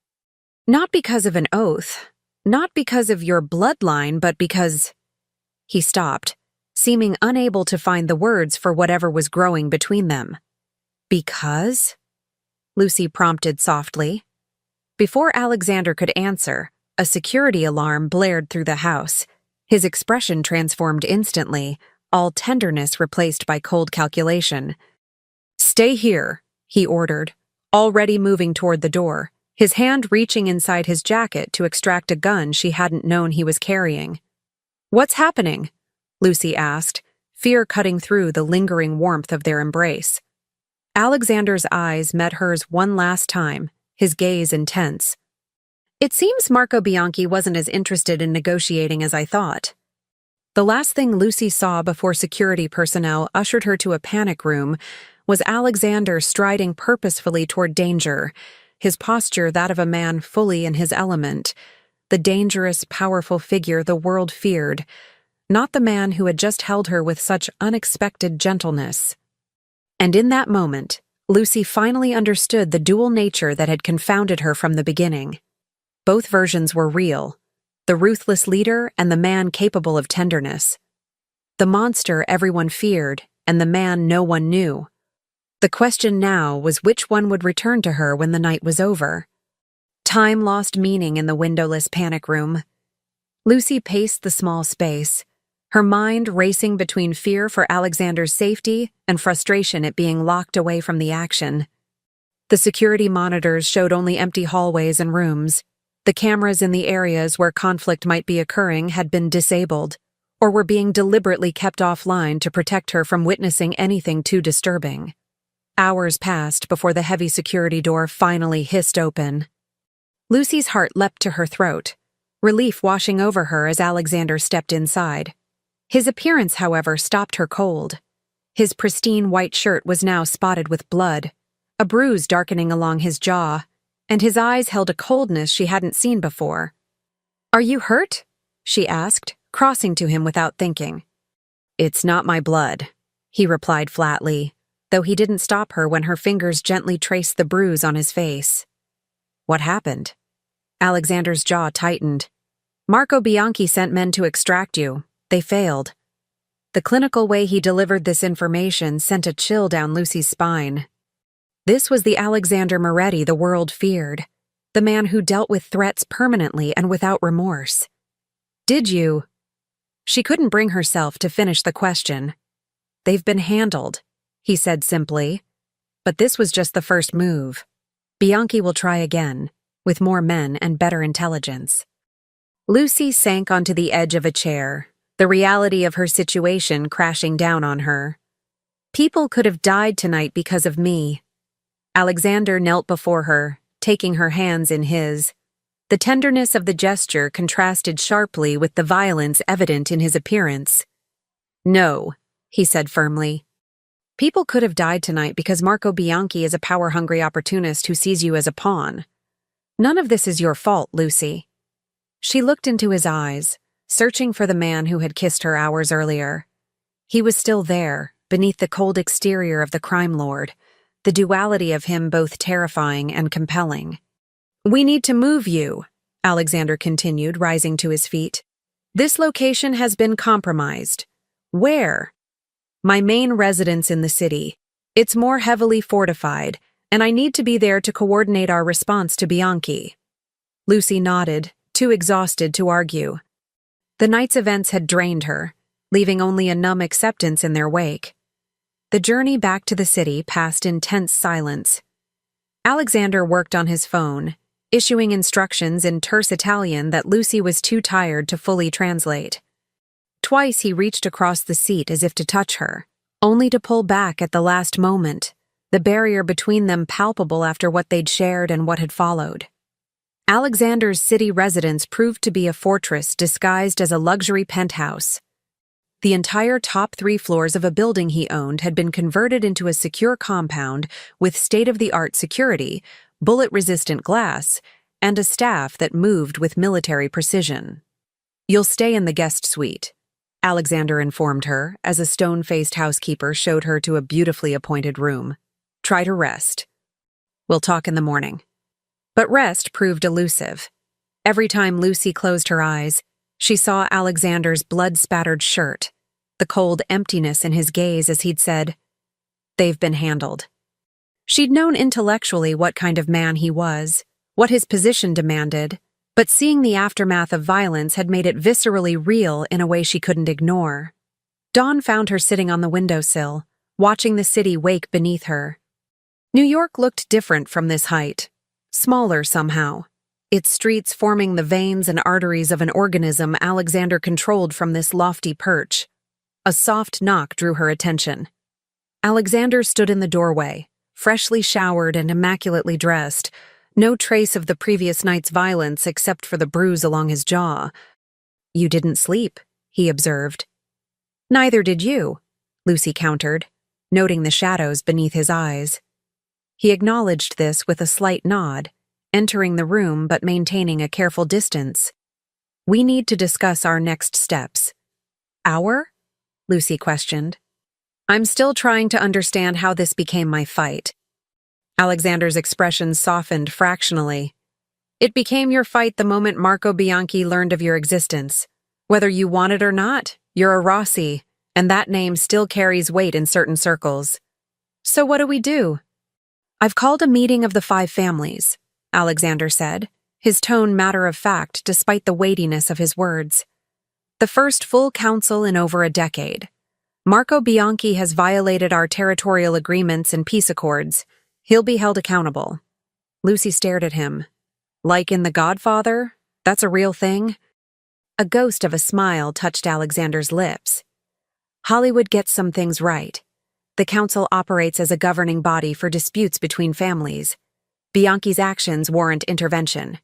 Not because of an oath, not because of your bloodline, but because—" He stopped, seeming unable to find the words for whatever was growing between them. "Because?" Lucy prompted softly. Before Alexander could answer, a security alarm blared through the house. His expression transformed instantly, all tenderness replaced by cold calculation. "Stay here," he ordered, already moving toward the door, his hand reaching inside his jacket to extract a gun she hadn't known he was carrying. "What's happening?" Lucy asked, fear cutting through the lingering warmth of their embrace. Alexander's eyes met hers one last time, his gaze intense. "It seems Marco Bianchi wasn't as interested in negotiating as I thought." The last thing Lucy saw before security personnel ushered her to a panic room was Alexander striding purposefully toward danger, his posture that of a man fully in his element, the dangerous, powerful figure the world feared, not the man who had just held her with such unexpected gentleness. And in that moment, Lucy finally understood the dual nature that had confounded her from the beginning. Both versions were real, the ruthless leader and the man capable of tenderness. The monster everyone feared and the man no one knew. The question now was which one would return to her when the night was over. Time lost meaning in the windowless panic room. Lucy paced the small space, her mind racing between fear for Alexander's safety and frustration at being locked away from the action. The security monitors showed only empty hallways and rooms. The cameras in the areas where conflict might be occurring had been disabled, or were being deliberately kept offline to protect her from witnessing anything too disturbing. Hours passed before the heavy security door finally hissed open. Lucy's heart leapt to her throat, relief washing over her as Alexander stepped inside. His appearance, however, stopped her cold. His pristine white shirt was now spotted with blood, a bruise darkening along his jaw, and his eyes held a coldness she hadn't seen before. "Are you hurt?" she asked, crossing to him without thinking. "It's not my blood," he replied flatly, though he didn't stop her when her fingers gently traced the bruise on his face. "What happened?" Alexander's jaw tightened. "Marco Bianchi sent men to extract you. They failed." The clinical way he delivered this information sent a chill down Lucy's spine. This was the Alexander Moretti the world feared, the man who dealt with threats permanently and without remorse. "Did you?" She couldn't bring herself to finish the question. "They've been handled," he said simply. But this was just the first move. Bianchi will try again, with more men and better intelligence. Lucy sank onto the edge of a chair, the reality of her situation crashing down on her. "People could have died tonight because of me." Alexander knelt before her, taking her hands in his. The tenderness of the gesture contrasted sharply with the violence evident in his appearance. "No," he said firmly. "People could have died tonight because Marco Bianchi is a power-hungry opportunist who sees you as a pawn. None of this is your fault, Lucy." She looked into his eyes, searching for the man who had kissed her hours earlier. He was still there, beneath the cold exterior of the crime lord, the duality of him both terrifying and compelling. "We need to move you," Alexander continued, rising to his feet. "This location has been compromised." "Where?" "My main residence in the city. It's more heavily fortified, and I need to be there to coordinate our response to Bianchi." Lucy nodded, too exhausted to argue. The night's events had drained her, leaving only a numb acceptance in their wake. The journey back to the city passed in tense silence. Alexander worked on his phone, issuing instructions in terse Italian that Lucy was too tired to fully translate. Twice he reached across the seat as if to touch her, only to pull back at the last moment, the barrier between them palpable after what they'd shared and what had followed. Alexander's city residence proved to be a fortress disguised as a luxury penthouse. The entire top 3 floors of a building he owned had been converted into a secure compound with state-of-the-art security, bullet-resistant glass, and a staff that moved with military precision. "You'll stay in the guest suite," Alexander informed her as a stone-faced housekeeper showed her to a beautifully appointed room. "Try to rest. We'll talk in the morning." But rest proved elusive. Every time Lucy closed her eyes, she saw Alexander's blood-spattered shirt, the cold emptiness in his gaze as he'd said, "They've been handled." She'd known intellectually what kind of man he was, what his position demanded, but seeing the aftermath of violence had made it viscerally real in a way she couldn't ignore. Dawn found her sitting on the windowsill, watching the city wake beneath her. New York looked different from this height, smaller somehow, its streets forming the veins and arteries of an organism Alexander controlled from this lofty perch. A soft knock drew her attention. Alexander stood in the doorway, freshly showered and immaculately dressed, no trace of the previous night's violence except for the bruise along his jaw. "You didn't sleep," he observed. "Neither did you," Lucy countered, noting the shadows beneath his eyes. He acknowledged this with a slight nod, entering the room but maintaining a careful distance. "We need to discuss our next steps." "Our?" Lucy questioned. "I'm still trying to understand how this became my fight." Alexander's expression softened fractionally. "It became your fight the moment Marco Bianchi learned of your existence. Whether you want it or not, you're a Rossi, and that name still carries weight in certain circles. So what do we do?" "I've called a meeting of the 5 families," Alexander said, his tone matter-of-fact despite the weightiness of his words. "The first full council in over a decade. Marco Bianchi has violated our territorial agreements and peace accords. He'll be held accountable." Lucy stared at him. "Like in The Godfather? That's a real thing?" A ghost of a smile touched Alexander's lips. "Hollywood gets some things right. The council operates as a governing body for disputes between families. Bianchi's actions warrant intervention."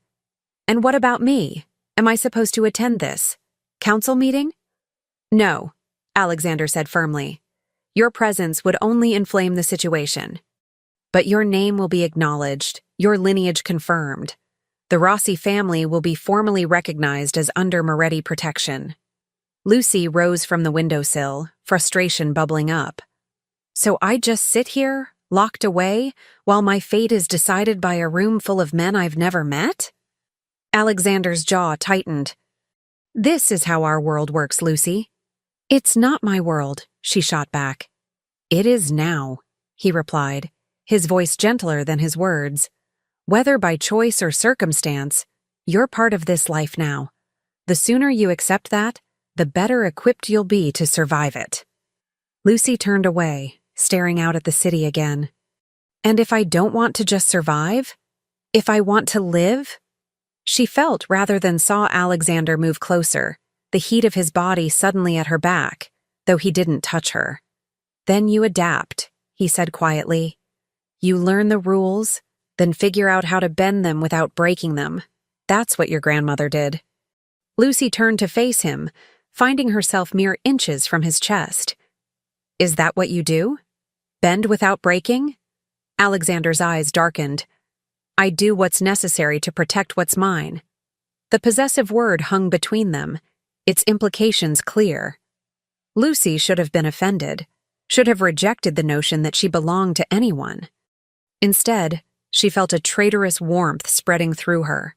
"And what about me? Am I supposed to attend this council meeting?" "No," Alexander said firmly. "Your presence would only inflame the situation. But your name will be acknowledged, your lineage confirmed. The Rossi family will be formally recognized as under Moretti protection." Lucy rose from the windowsill, frustration bubbling up. "So I just sit here, locked away, while my fate is decided by a room full of men I've never met?" Alexander's jaw tightened. "This is how our world works, Lucy." "It's not my world," she shot back. "It is now," he replied, his voice gentler than his words. "Whether by choice or circumstance, you're part of this life now. The sooner you accept that, the better equipped you'll be to survive it." Lucy turned away, staring out at the city again. "And if I don't want to just survive? If I want to live?" She felt rather than saw Alexander move closer, the heat of his body suddenly at her back, though he didn't touch her. "Then you adapt," he said quietly. "You learn the rules, then figure out how to bend them without breaking them. That's what your grandmother did." Lucy turned to face him, finding herself mere inches from his chest. "Is that what you do? Bend without breaking?" Alexander's eyes darkened. "I do what's necessary to protect what's mine." The possessive word hung between them, its implications clear. Lucy should have been offended, should have rejected the notion that she belonged to anyone. Instead, she felt a traitorous warmth spreading through her.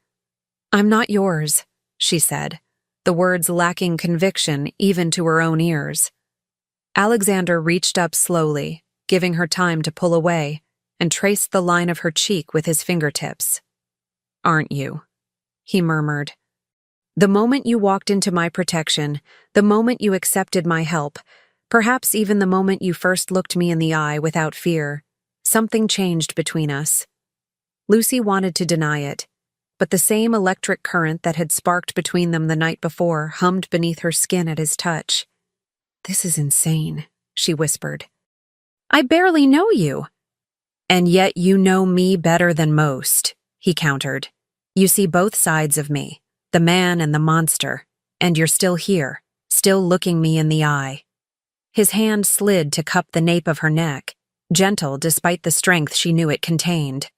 "I'm not yours," she said, the words lacking conviction even to her own ears. Alexander reached up slowly, giving her time to pull away, and traced the line of her cheek with his fingertips. "Aren't you?" he murmured. "The moment you walked into my protection, the moment you accepted my help, perhaps even the moment you first looked me in the eye without fear, something changed between us." Lucy wanted to deny it, but the same electric current that had sparked between them the night before hummed beneath her skin at his touch. "This is insane," she whispered. "I barely know you." "And yet you know me better than most," he countered. "You see both sides of me, the man and the monster, and you're still here, still looking me in the eye." His hand slid to cup the nape of her neck, gentle despite the strength she knew it contained.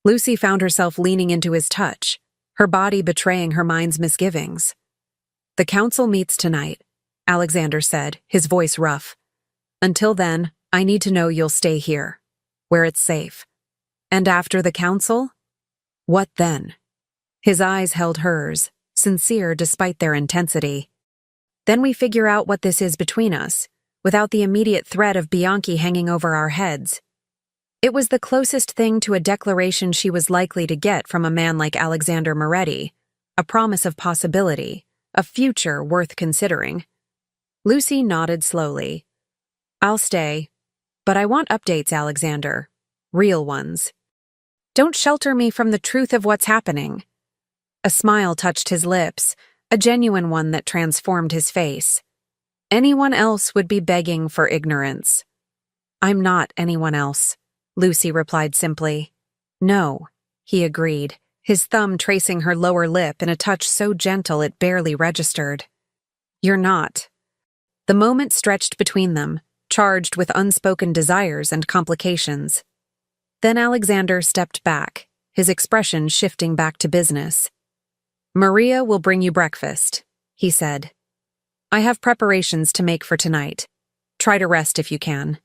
Lucy found herself leaning into his touch, her body betraying her mind's misgivings. "The council meets tonight," Alexander said, his voice rough. "Until then, I need to know you'll stay here, where it's safe. And after the council? What then?" His eyes held hers, sincere despite their intensity. "Then we figure out what this is between us, without the immediate threat of Bianchi hanging over our heads." It was the closest thing to a declaration she was likely to get from a man like Alexander Moretti, a promise of possibility, a future worth considering. Lucy nodded slowly. "I'll stay, but I want updates, Alexander. Real ones. Don't shelter me from the truth of what's happening." A smile touched his lips, a genuine one that transformed his face. Anyone else would be begging for ignorance. "I'm not anyone else," Lucy replied simply. "No," he agreed, his thumb tracing her lower lip in a touch so gentle it barely registered. "You're not." The moment stretched between them, charged with unspoken desires and complications. Then Alexander stepped back, his expression shifting back to business. "Maria will bring you breakfast," he said. "I have preparations to make for tonight. Try to rest if you can."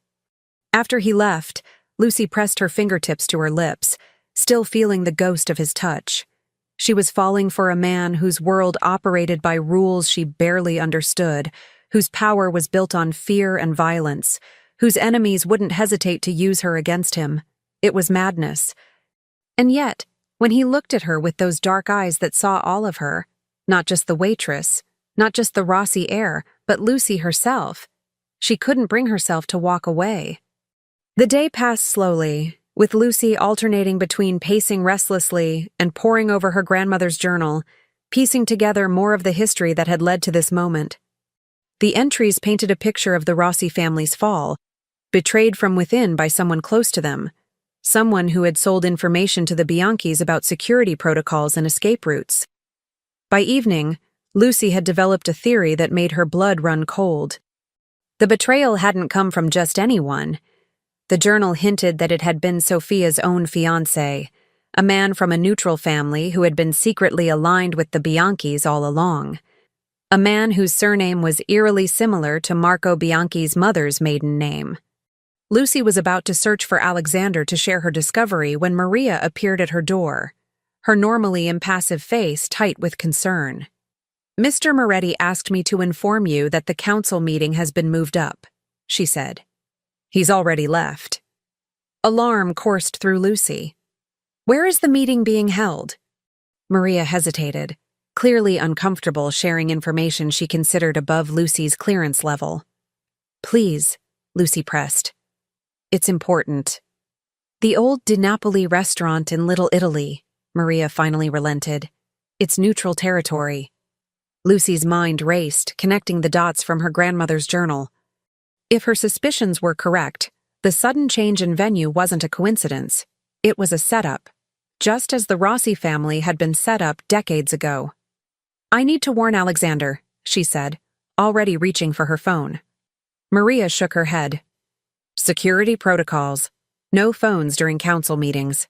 After he left, Lucy pressed her fingertips to her lips, still feeling the ghost of his touch. She was falling for a man whose world operated by rules she barely understood, whose power was built on fear and violence, whose enemies wouldn't hesitate to use her against him. It was madness. And yet, when he looked at her with those dark eyes that saw all of her, not just the waitress, not just the Rossi heir, but Lucy herself, she couldn't bring herself to walk away. The day passed slowly, with Lucy alternating between pacing restlessly and poring over her grandmother's journal, piecing together more of the history that had led to this moment. The entries painted a picture of the Rossi family's fall, betrayed from within by someone close to them, someone who had sold information to the Bianchis about security protocols and escape routes. By evening, Lucy had developed a theory that made her blood run cold. The betrayal hadn't come from just anyone. The journal hinted that it had been Sophia's own fiancé, a man from a neutral family who had been secretly aligned with the Bianchis all along. A man whose surname was eerily similar to Marco Bianchi's mother's maiden name. Lucy was about to search for Alexander to share her discovery when Maria appeared at her door, her normally impassive face tight with concern. "Mr. Moretti asked me to inform you that the council meeting has been moved up," she said. "He's already left." Alarm coursed through Lucy. "Where is the meeting being held?" Maria hesitated, clearly uncomfortable sharing information she considered above Lucy's clearance level. "Please," Lucy pressed. "It's important." "The old Di Napoli restaurant in Little Italy," Maria finally relented. "It's neutral territory." Lucy's mind raced, connecting the dots from her grandmother's journal. If her suspicions were correct, the sudden change in venue wasn't a coincidence. It was a setup, just as the Rossi family had been set up decades ago. "I need to warn Alexander," she said, already reaching for her phone. Maria shook her head. "Security protocols. No phones during council meetings."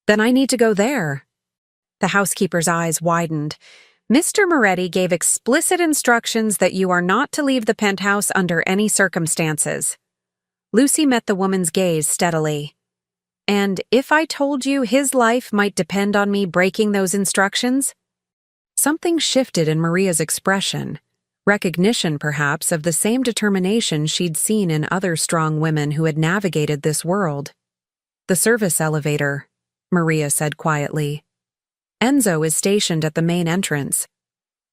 "Then I need to go there." The housekeeper's eyes widened. Mr. Moretti gave explicit instructions that you are not to leave the penthouse under any circumstances. Lucy met the woman's gaze steadily. And if I told you his life might depend on me breaking those instructions? Something shifted in Maria's expression, recognition perhaps of the same determination she'd seen in other strong women who had navigated this world. The service elevator, Maria said quietly. Enzo is stationed at the main entrance,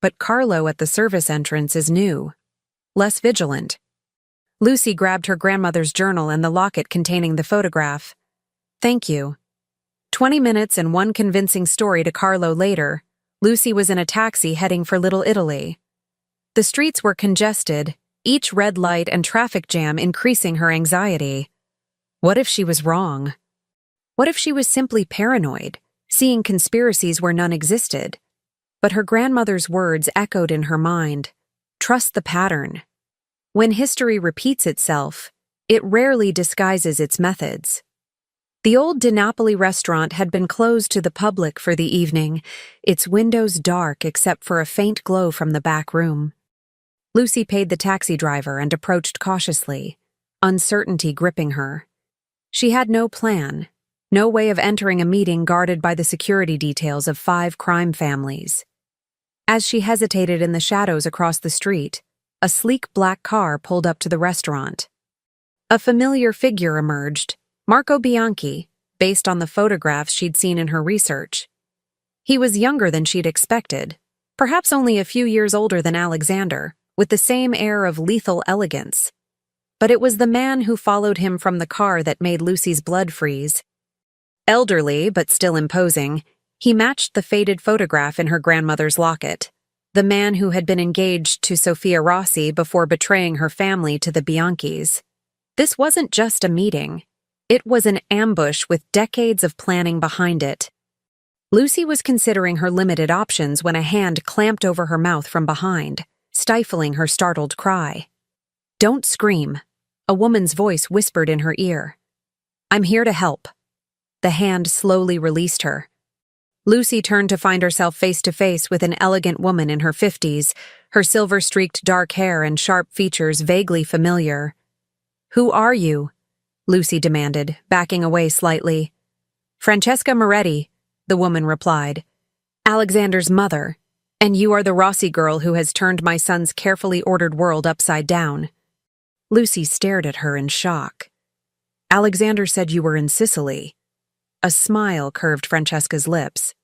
but Carlo at the service entrance is new, less vigilant. Lucy grabbed her grandmother's journal and the locket containing the photograph. Thank you. 20 minutes and one convincing story to Carlo later, Lucy was in a taxi heading for Little Italy. The streets were congested, each red light and traffic jam increasing her anxiety. What if she was wrong? What if she was simply paranoid, seeing conspiracies where none existed? But her grandmother's words echoed in her mind. Trust the pattern. When history repeats itself, it rarely disguises its methods. The old Di Napoli restaurant had been closed to the public for the evening, its windows dark except for a faint glow from the back room. Lucy paid the taxi driver and approached cautiously, uncertainty gripping her. She had no plan, no way of entering a meeting guarded by the security details of 5 crime families. As she hesitated in the shadows across the street, a sleek black car pulled up to the restaurant. A familiar figure emerged, Marco Bianchi, based on the photographs she'd seen in her research. He was younger than she'd expected, perhaps only a few years older than Alexander, with the same air of lethal elegance. But it was the man who followed him from the car that made Lucy's blood freeze. Elderly, but still imposing, he matched the faded photograph in her grandmother's locket, the man who had been engaged to Sofia Rossi before betraying her family to the Bianchis. This wasn't just a meeting. It was an ambush with decades of planning behind it. Lucy was considering her limited options when a hand clamped over her mouth from behind, stifling her startled cry. "Don't scream," a woman's voice whispered in her ear. "I'm here to help." The hand slowly released her. Lucy turned to find herself face to face with an elegant woman in her 50s, her silver-streaked dark hair and sharp features vaguely familiar. "Who are you?" Lucy demanded, backing away slightly. "Francesca Moretti," the woman replied. "Alexander's mother, and you are the Rossi girl who has turned my son's carefully ordered world upside down." Lucy stared at her in shock. "Alexander said you were in Sicily." A smile curved Francesca's lips.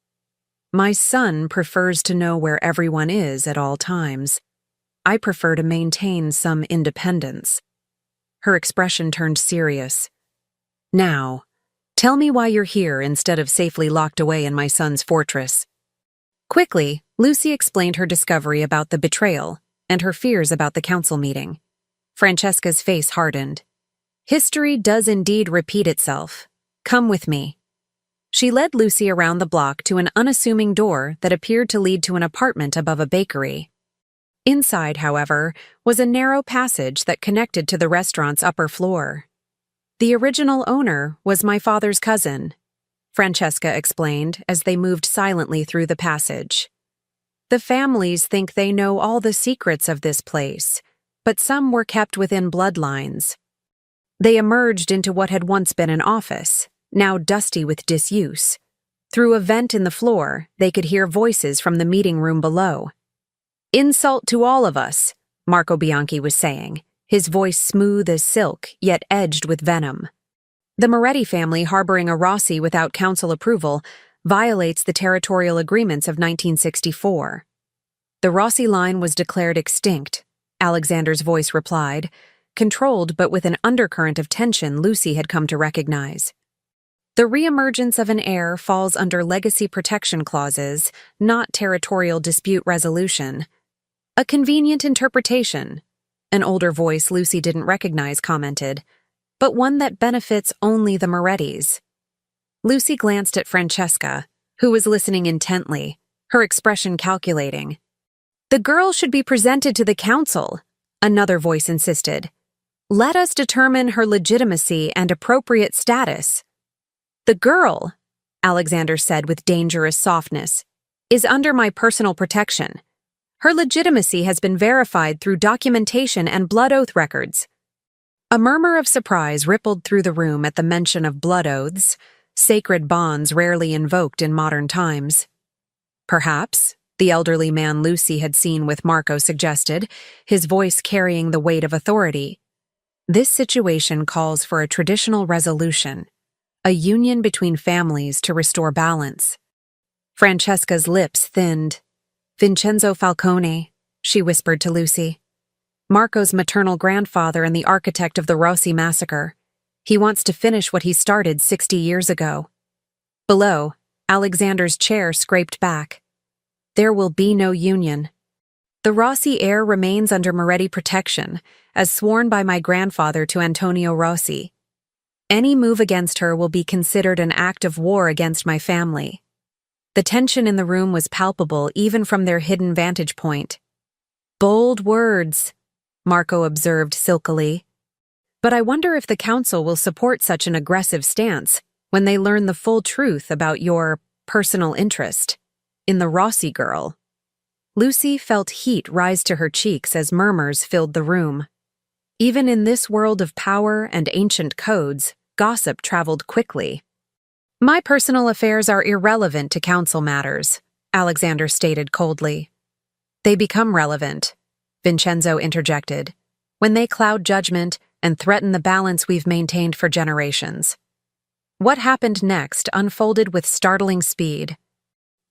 "My son prefers to know where everyone is at all times. I prefer to maintain some independence." Her expression turned serious. "Now, tell me why you're here instead of safely locked away in my son's fortress." Quickly, Lucy explained her discovery about the betrayal and her fears about the council meeting. Francesca's face hardened. "History does indeed repeat itself. Come with me." She led Lucy around the block to an unassuming door that appeared to lead to an apartment above a bakery. Inside, however, was a narrow passage that connected to the restaurant's upper floor. "The original owner was my father's cousin," Francesca explained as they moved silently through the passage. "The families think they know all the secrets of this place, but some were kept within bloodlines. They emerged into what had once been an office, now dusty with disuse. Through a vent in the floor, they could hear voices from the meeting room below. "Insult to all of us," Marco Bianchi was saying, his voice smooth as silk, yet edged with venom. "The Moretti family harboring a Rossi without council approval violates the territorial agreements of 1964. The Rossi line was declared extinct," Alexander's voice replied, controlled but with an undercurrent of tension Lucy had come to recognize. "The reemergence of an heir falls under legacy protection clauses, not territorial dispute resolution. A convenient interpretation," an older voice Lucy didn't recognize commented, "but one that benefits only the Morettis." Lucy glanced at Francesca, who was listening intently, her expression calculating. "The girl should be presented to the council," another voice insisted. "Let us determine her legitimacy and appropriate status." "The girl," Alexander said with dangerous softness, is under my personal protection. Her legitimacy has been verified through documentation and blood oath records." A murmur of surprise rippled through the room at the mention of blood oaths, sacred bonds rarely invoked in modern times. "Perhaps," the elderly man Lucy had seen with Marco suggested, his voice carrying the weight of authority. "This situation calls for a traditional resolution, a union between families to restore balance." Francesca's lips thinned. "Vincenzo Falcone," she whispered to Lucy. "Marco's maternal grandfather and the architect of the Rossi massacre. He wants to finish what he started 60 years ago." Below, Alexander's chair scraped back. "There will be no union. The Rossi heir remains under Moretti protection, as sworn by my grandfather to Antonio Rossi. Any move against her will be considered an act of war against my family." The tension in the room was palpable even from their hidden vantage point. "Bold words," Marco observed silkily. "But I wonder if the council will support such an aggressive stance when they learn the full truth about your personal interest in the Rossi girl." Lucy felt heat rise to her cheeks as murmurs filled the room. Even in this world of power and ancient codes, gossip traveled quickly. "My personal affairs are irrelevant to council matters," Alexander stated coldly. "They become relevant," Vincenzo interjected, "when they cloud judgment and threaten the balance we've maintained for generations." What happened next unfolded with startling speed.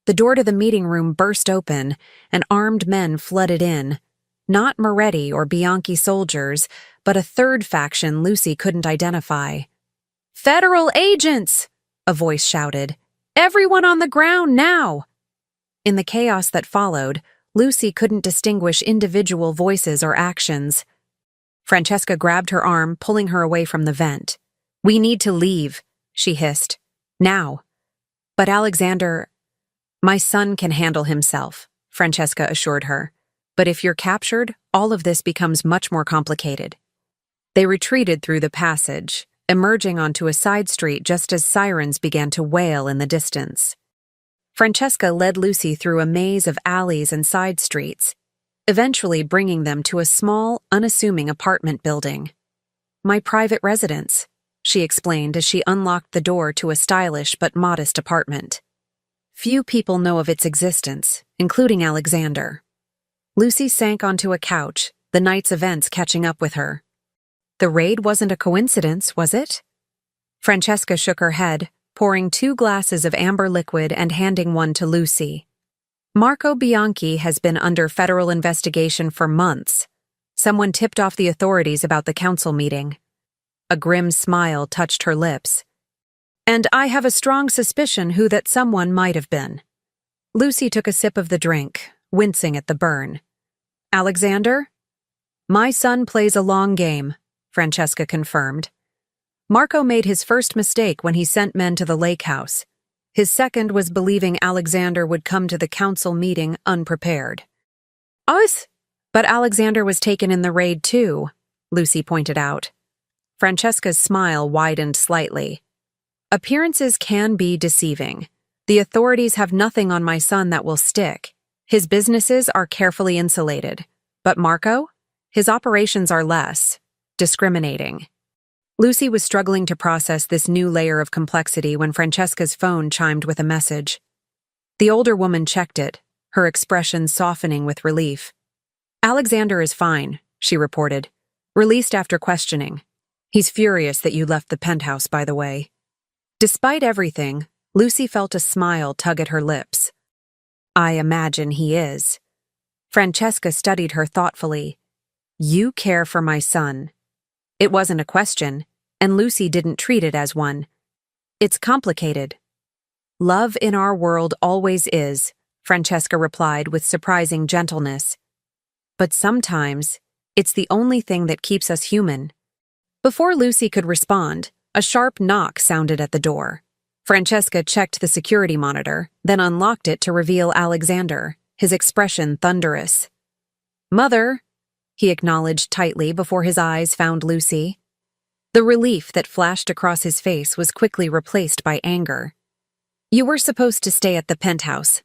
The door to the meeting room burst open, and armed men flooded in. Not Moretti or Bianchi soldiers, but a third faction Lucy couldn't identify. "Federal agents!" a voice shouted. "Everyone on the ground now!" In the chaos that followed, Lucy couldn't distinguish individual voices or actions. Francesca grabbed her arm, pulling her away from the vent. "We need to leave," she hissed. "Now." But Alexander— "My son can handle himself," Francesca assured her. "But if you're captured, all of this becomes much more complicated." They retreated through the passage, emerging onto a side street just as sirens began to wail in the distance. Francesca led Lucy through a maze of alleys and side streets, eventually bringing them to a small, unassuming apartment building. "My private residence," she explained as she unlocked the door to a stylish but modest apartment. "Few people know of its existence, including Alexander." Lucy sank onto a couch, the night's events catching up with her. "The raid wasn't a coincidence, was it?" Francesca shook her head, pouring 2 glasses of amber liquid and handing one to Lucy. "Marco Bianchi has been under federal investigation for months. Someone tipped off the authorities about the council meeting." A grim smile touched her lips. "And I have a strong suspicion who that someone might have been." Lucy took a sip of the drink, wincing at the burn. "Alexander?" "My son plays a long game," Francesca confirmed. "Marco made his first mistake when he sent men to the lake house. His second was believing Alexander would come to the council meeting unprepared." "Us?" "But Alexander was taken in the raid too," Lucy pointed out. Francesca's smile widened slightly. "Appearances can be deceiving. The authorities have nothing on my son that will stick. His businesses are carefully insulated. But Marco? His operations are less discriminating." Lucy was struggling to process this new layer of complexity when Francesca's phone chimed with a message. The older woman checked it, her expression softening with relief. "Alexander is fine," she reported. "Released after questioning. He's furious that you left the penthouse, by the way." Despite everything, Lucy felt a smile tug at her lips. "I imagine he is." Francesca studied her thoughtfully. "You care for my son." It wasn't a question, and Lucy didn't treat it as one. "It's complicated." "Love in our world always is," Francesca replied with surprising gentleness. "But sometimes, it's the only thing that keeps us human." Before Lucy could respond, a sharp knock sounded at the door. Francesca checked the security monitor, then unlocked it to reveal Alexander, his expression thunderous. "Mother," he acknowledged tightly before his eyes found Lucy. The relief that flashed across his face was quickly replaced by anger. "You were supposed to stay at the penthouse."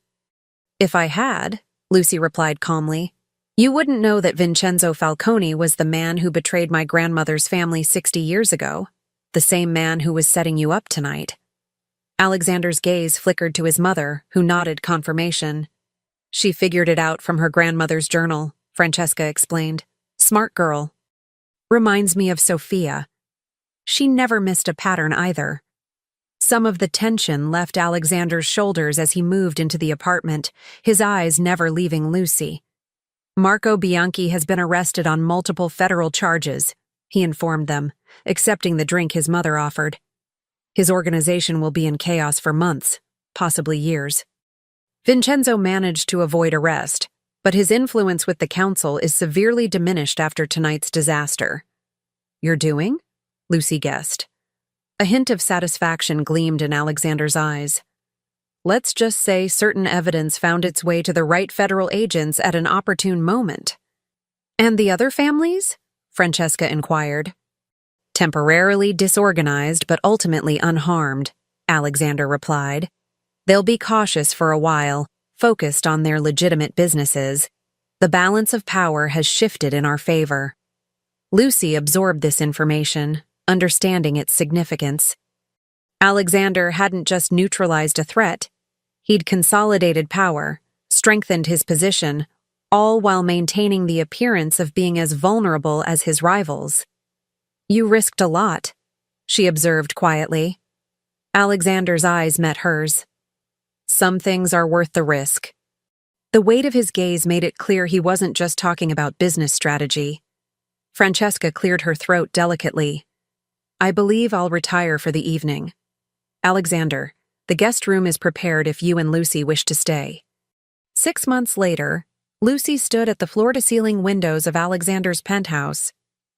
If I had, Lucy replied calmly, you wouldn't know that Vincenzo Falcone was the man who betrayed my grandmother's family 60 years ago, the same man who was setting you up tonight. Alexander's gaze flickered to his mother, who nodded confirmation. She figured it out from her grandmother's journal, Francesca explained. Smart girl. Reminds me of Sophia. She never missed a pattern either. Some of the tension left Alexander's shoulders as he moved into the apartment, his eyes never leaving Lucy. Marco Bianchi has been arrested on multiple federal charges, he informed them, accepting the drink his mother offered. His organization will be in chaos for months, possibly years. Vincenzo managed to avoid arrest, but his influence with the council is severely diminished after tonight's disaster. You're doing? Lucy guessed. A hint of satisfaction gleamed in Alexander's eyes. Let's just say certain evidence found its way to the right federal agents at an opportune moment. And the other families? Francesca inquired. Temporarily disorganized but ultimately unharmed, Alexander replied. They'll be cautious for a while, focused on their legitimate businesses. The balance of power has shifted in our favor. Lucy absorbed this information, understanding its significance. Alexander hadn't just neutralized a threat. He'd consolidated power, strengthened his position, all while maintaining the appearance of being as vulnerable as his rivals. You risked a lot, she observed quietly. Alexander's eyes met hers. Some things are worth the risk. The weight of his gaze made it clear he wasn't just talking about business strategy. Francesca cleared her throat delicately. I believe I'll retire for the evening. Alexander, the guest room is prepared if you and Lucy wish to stay. 6 months later, Lucy stood at the floor-to-ceiling windows of Alexander's penthouse,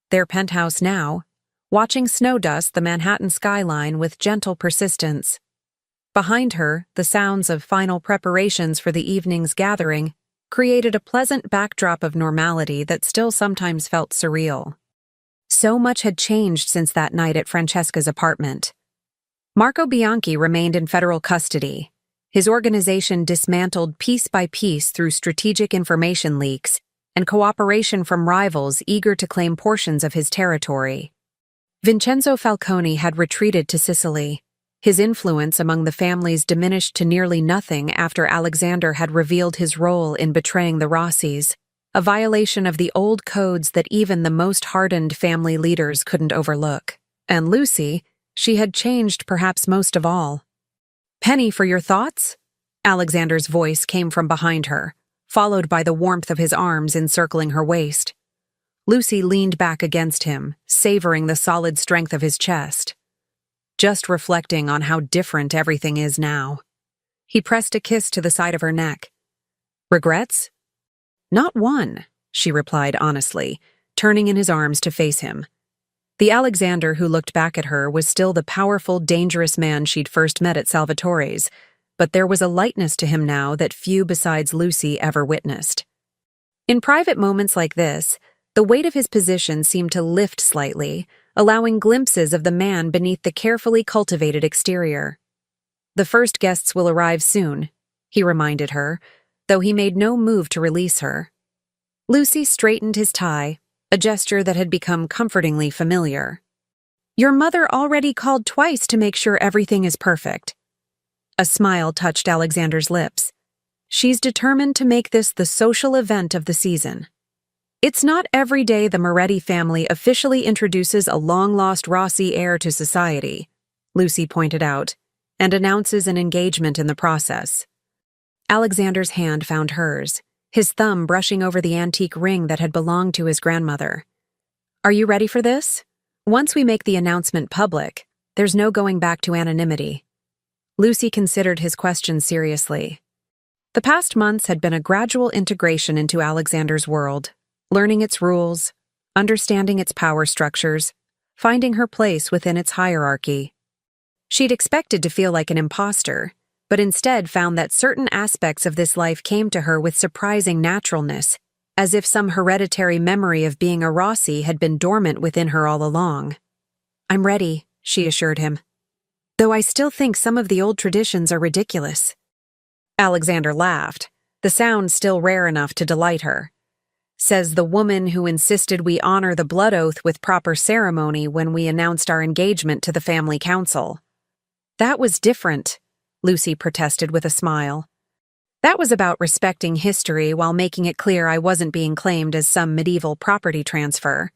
their penthouse now, watching snow dust the Manhattan skyline with gentle persistence. Behind her, the sounds of final preparations for the evening's gathering created a pleasant backdrop of normality that still sometimes felt surreal. So much had changed since that night at Francesca's apartment. Marco Bianchi remained in federal custody, his organization dismantled piece by piece through strategic information leaks and cooperation from rivals eager to claim portions of his territory. Vincenzo Falcone had retreated to Sicily. His influence among the families diminished to nearly nothing after Alexander had revealed his role in betraying the Rossis, a violation of the old codes that even the most hardened family leaders couldn't overlook. And Lucy, she had changed perhaps most of all. Penny, for your thoughts? Alexander's voice came from behind her, followed by the warmth of his arms encircling her waist. Lucy leaned back against him, savoring the solid strength of his chest. Just reflecting on how different everything is now. He pressed a kiss to the side of her neck. Regrets? Not one, she replied honestly, turning in his arms to face him. The Alexander who looked back at her was still the powerful, dangerous man she'd first met at Salvatore's, but there was a lightness to him now that few besides Lucy ever witnessed. In private moments like this, the weight of his position seemed to lift slightly, allowing glimpses of the man beneath the carefully cultivated exterior. The first guests will arrive soon, he reminded her, though he made no move to release her. Lucy straightened his tie, a gesture that had become comfortingly familiar. Your mother already called twice to make sure everything is perfect. A smile touched Alexander's lips. She's determined to make this the social event of the season. It's not every day the Moretti family officially introduces a long-lost Rossi heir to society, Lucy pointed out, and announces an engagement in the process. Alexander's hand found hers, his thumb brushing over the antique ring that had belonged to his grandmother. Are you ready for this? Once we make the announcement public, there's no going back to anonymity. Lucy considered his question seriously. The past months had been a gradual integration into Alexander's world, learning its rules, understanding its power structures, finding her place within its hierarchy. She'd expected to feel like an imposter, but instead found that certain aspects of this life came to her with surprising naturalness, as if some hereditary memory of being a Rossi had been dormant within her all along. I'm ready, she assured him. Though I still think some of the old traditions are ridiculous. Alexander laughed. the sound still rare enough to delight her. Says the woman who insisted we honor the blood oath with proper ceremony when we announced our engagement to the family council. That was different, Lucy protested with a smile. That was about respecting history while making it clear I wasn't being claimed as some medieval property transfer.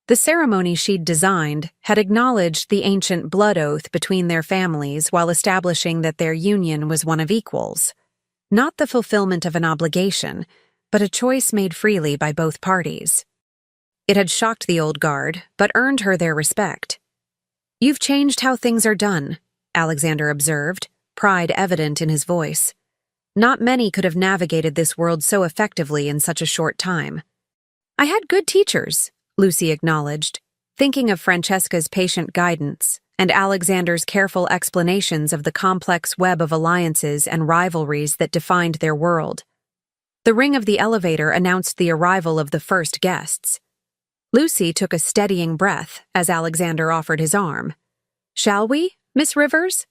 The ceremony she'd designed had acknowledged the ancient blood oath between their families while establishing that their union was one of equals. Not the fulfillment of an obligation, but a choice made freely by both parties. It had shocked the old guard, but earned her their respect. "You've changed how things are done," Alexander observed, pride evident in his voice. Not many could have navigated this world so effectively in such a short time. "I had good teachers," Lucy acknowledged, thinking of Francesca's patient guidance and Alexander's careful explanations of the complex web of alliances and rivalries that defined their world. The ring of the elevator announced the arrival of the first guests. Lucy took a steadying breath as Alexander offered his arm. "Shall we, Miss Rivers?"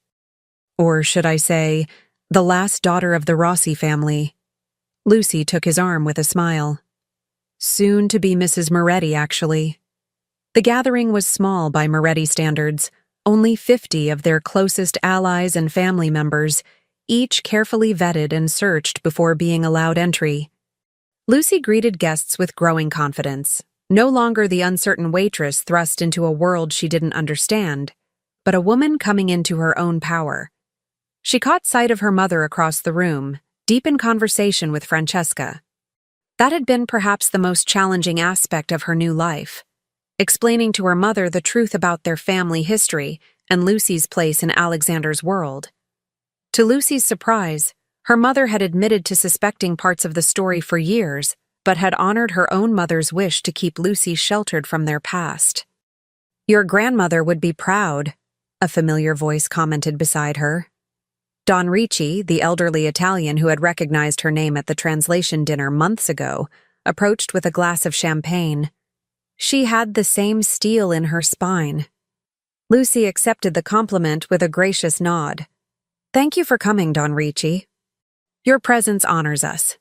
Or should I say, the last daughter of the Rossi family. Lucy took his arm with a smile. Soon to be Mrs. Moretti, actually. The gathering was small by Moretti standards, only 50 of their closest allies and family members, each carefully vetted and searched before being allowed entry. Lucy greeted guests with growing confidence, no longer the uncertain waitress thrust into a world she didn't understand, but a woman coming into her own power. She caught sight of her mother across the room, deep in conversation with Francesca. That had been perhaps the most challenging aspect of her new life, explaining to her mother the truth about their family history and Lucy's place in Alexander's world. To Lucy's surprise, her mother had admitted to suspecting parts of the story for years, but had honored her own mother's wish to keep Lucy sheltered from their past. "Your grandmother would be proud," a familiar voice commented beside her. Don Ricci, the elderly Italian who had recognized her name at the translation dinner months ago, approached with a glass of champagne. She had the same steel in her spine. Lucy accepted the compliment with a gracious nod. "Thank you for coming, Don Ricci. Your presence honors us."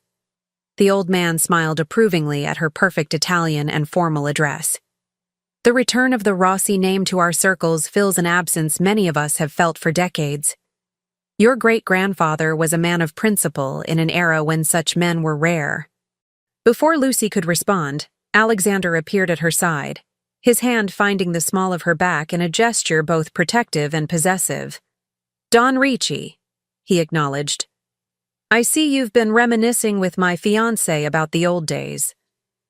The old man smiled approvingly at her perfect Italian and formal address. "The return of the Rossi name to our circles fills an absence many of us have felt for decades. Your great-grandfather was a man of principle in an era when such men were rare." Before Lucy could respond, Alexander appeared at her side, his hand finding the small of her back in a gesture both protective and possessive. "Don Ricci," he acknowledged. "I see you've been reminiscing with my fiancé about the old days."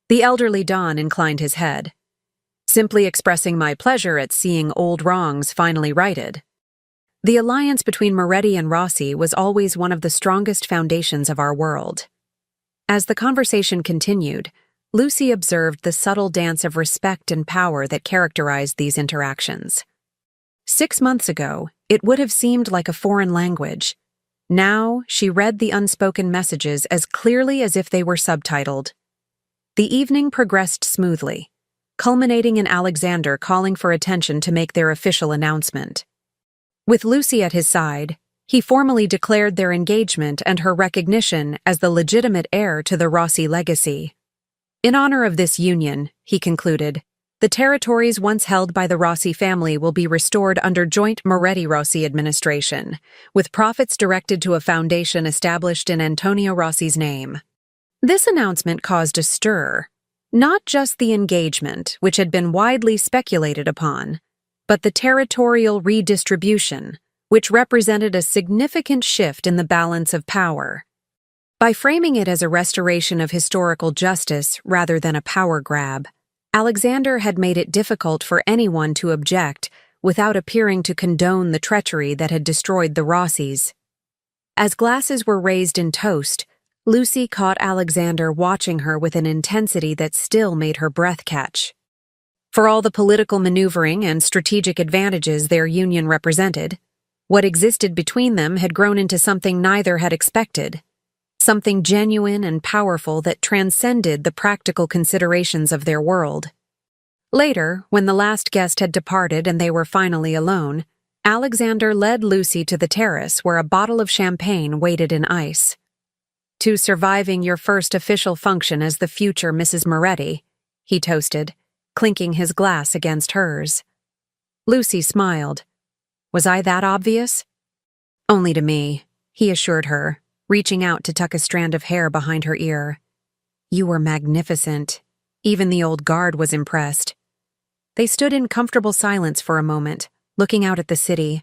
The elderly Don inclined his head. "Simply expressing my pleasure at seeing old wrongs finally righted." The alliance between Moretti and Rossi was always one of the strongest foundations of our world. As the conversation continued, Lucy observed the subtle dance of respect and power that characterized these interactions. 6 months ago, it would have seemed like a foreign language. Now, she read the unspoken messages as clearly as if they were subtitled. The evening progressed smoothly, culminating in Alexander calling for attention to make their official announcement. With Lucy at his side, he formally declared their engagement and her recognition as the legitimate heir to the Rossi legacy. In honor of this union, he concluded, the territories once held by the Rossi family will be restored under joint Moretti-Rossi administration, with profits directed to a foundation established in Antonio Rossi's name. This announcement caused a stir, not just the engagement, which had been widely speculated upon, but the territorial redistribution, which represented a significant shift in the balance of power. By framing it as a restoration of historical justice rather than a power grab, Alexander had made it difficult for anyone to object without appearing to condone the treachery that had destroyed the Rossis. As glasses were raised in toast, Lucy caught Alexander watching her with an intensity that still made her breath catch. For all the political maneuvering and strategic advantages their union represented, what existed between them had grown into something neither had expected, something genuine and powerful that transcended the practical considerations of their world. Later, when the last guest had departed and they were finally alone, Alexander led Lucy to the terrace where a bottle of champagne waited in ice. To surviving your first official function as the future Mrs. Moretti, he toasted, clinking his glass against hers. Lucy smiled. Was I that obvious? Only to me, he assured her, reaching out to tuck a strand of hair behind her ear. You were magnificent. Even the old guard was impressed. They stood in comfortable silence for a moment, looking out at the city.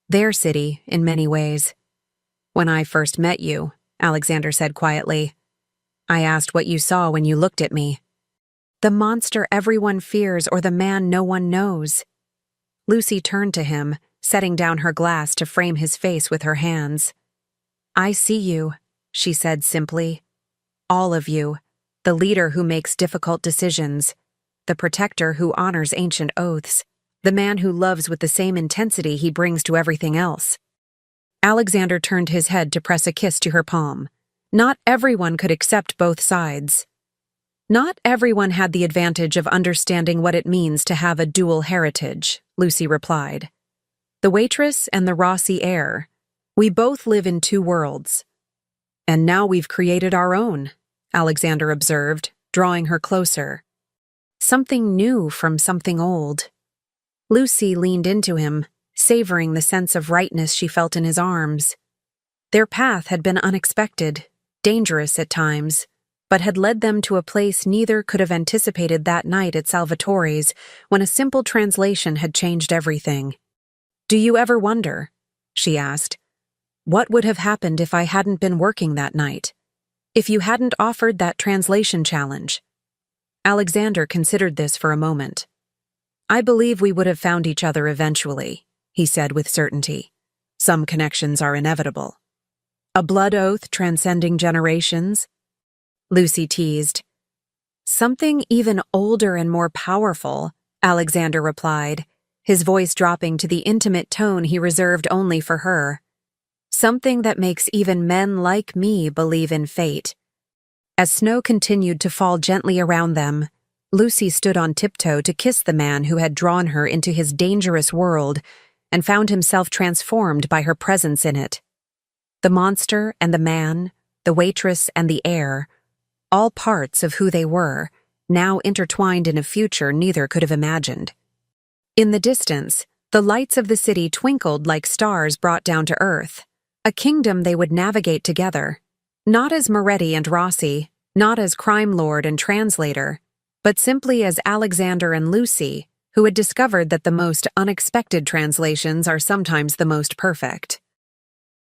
Their city, in many ways. When I first met you, Alexander said quietly, I asked what you saw when you looked at me. The monster everyone fears or the man no one knows. Lucy turned to him, setting down her glass to frame his face with her hands. I see you, she said simply. All of you, the leader who makes difficult decisions, the protector who honors ancient oaths, the man who loves with the same intensity he brings to everything else. Alexander turned his head to press a kiss to her palm. Not everyone could accept both sides. Not everyone had the advantage of understanding what it means to have a dual heritage, Lucy replied. The waitress and the Rossi heir. We both live in two worlds. And now we've created our own, Alexander observed, drawing her closer. Something new from something old. Lucy leaned into him, savoring the sense of rightness she felt in his arms. Their path had been unexpected, dangerous at times, but had led them to a place neither could have anticipated that night at Salvatore's, when a simple translation had changed everything. Do you ever wonder, she asked, what would have happened if I hadn't been working that night? If you hadn't offered that translation challenge? Alexander considered this for a moment. I believe we would have found each other eventually, he said with certainty. Some connections are inevitable. A blood oath transcending generations? Lucy teased. Something even older and more powerful, Alexander replied, his voice dropping to the intimate tone he reserved only for her. Something that makes even men like me believe in fate. As snow continued to fall gently around them, Lucy stood on tiptoe to kiss the man who had drawn her into his dangerous world and found himself transformed by her presence in it. The monster and the man, the waitress and the heir, all parts of who they were, now intertwined in a future neither could have imagined. In the distance, the lights of the city twinkled like stars brought down to earth, a kingdom they would navigate together, not as Moretti and Rossi, not as crime lord and translator, but simply as Alexander and Lucy, who had discovered that the most unexpected translations are sometimes the most perfect.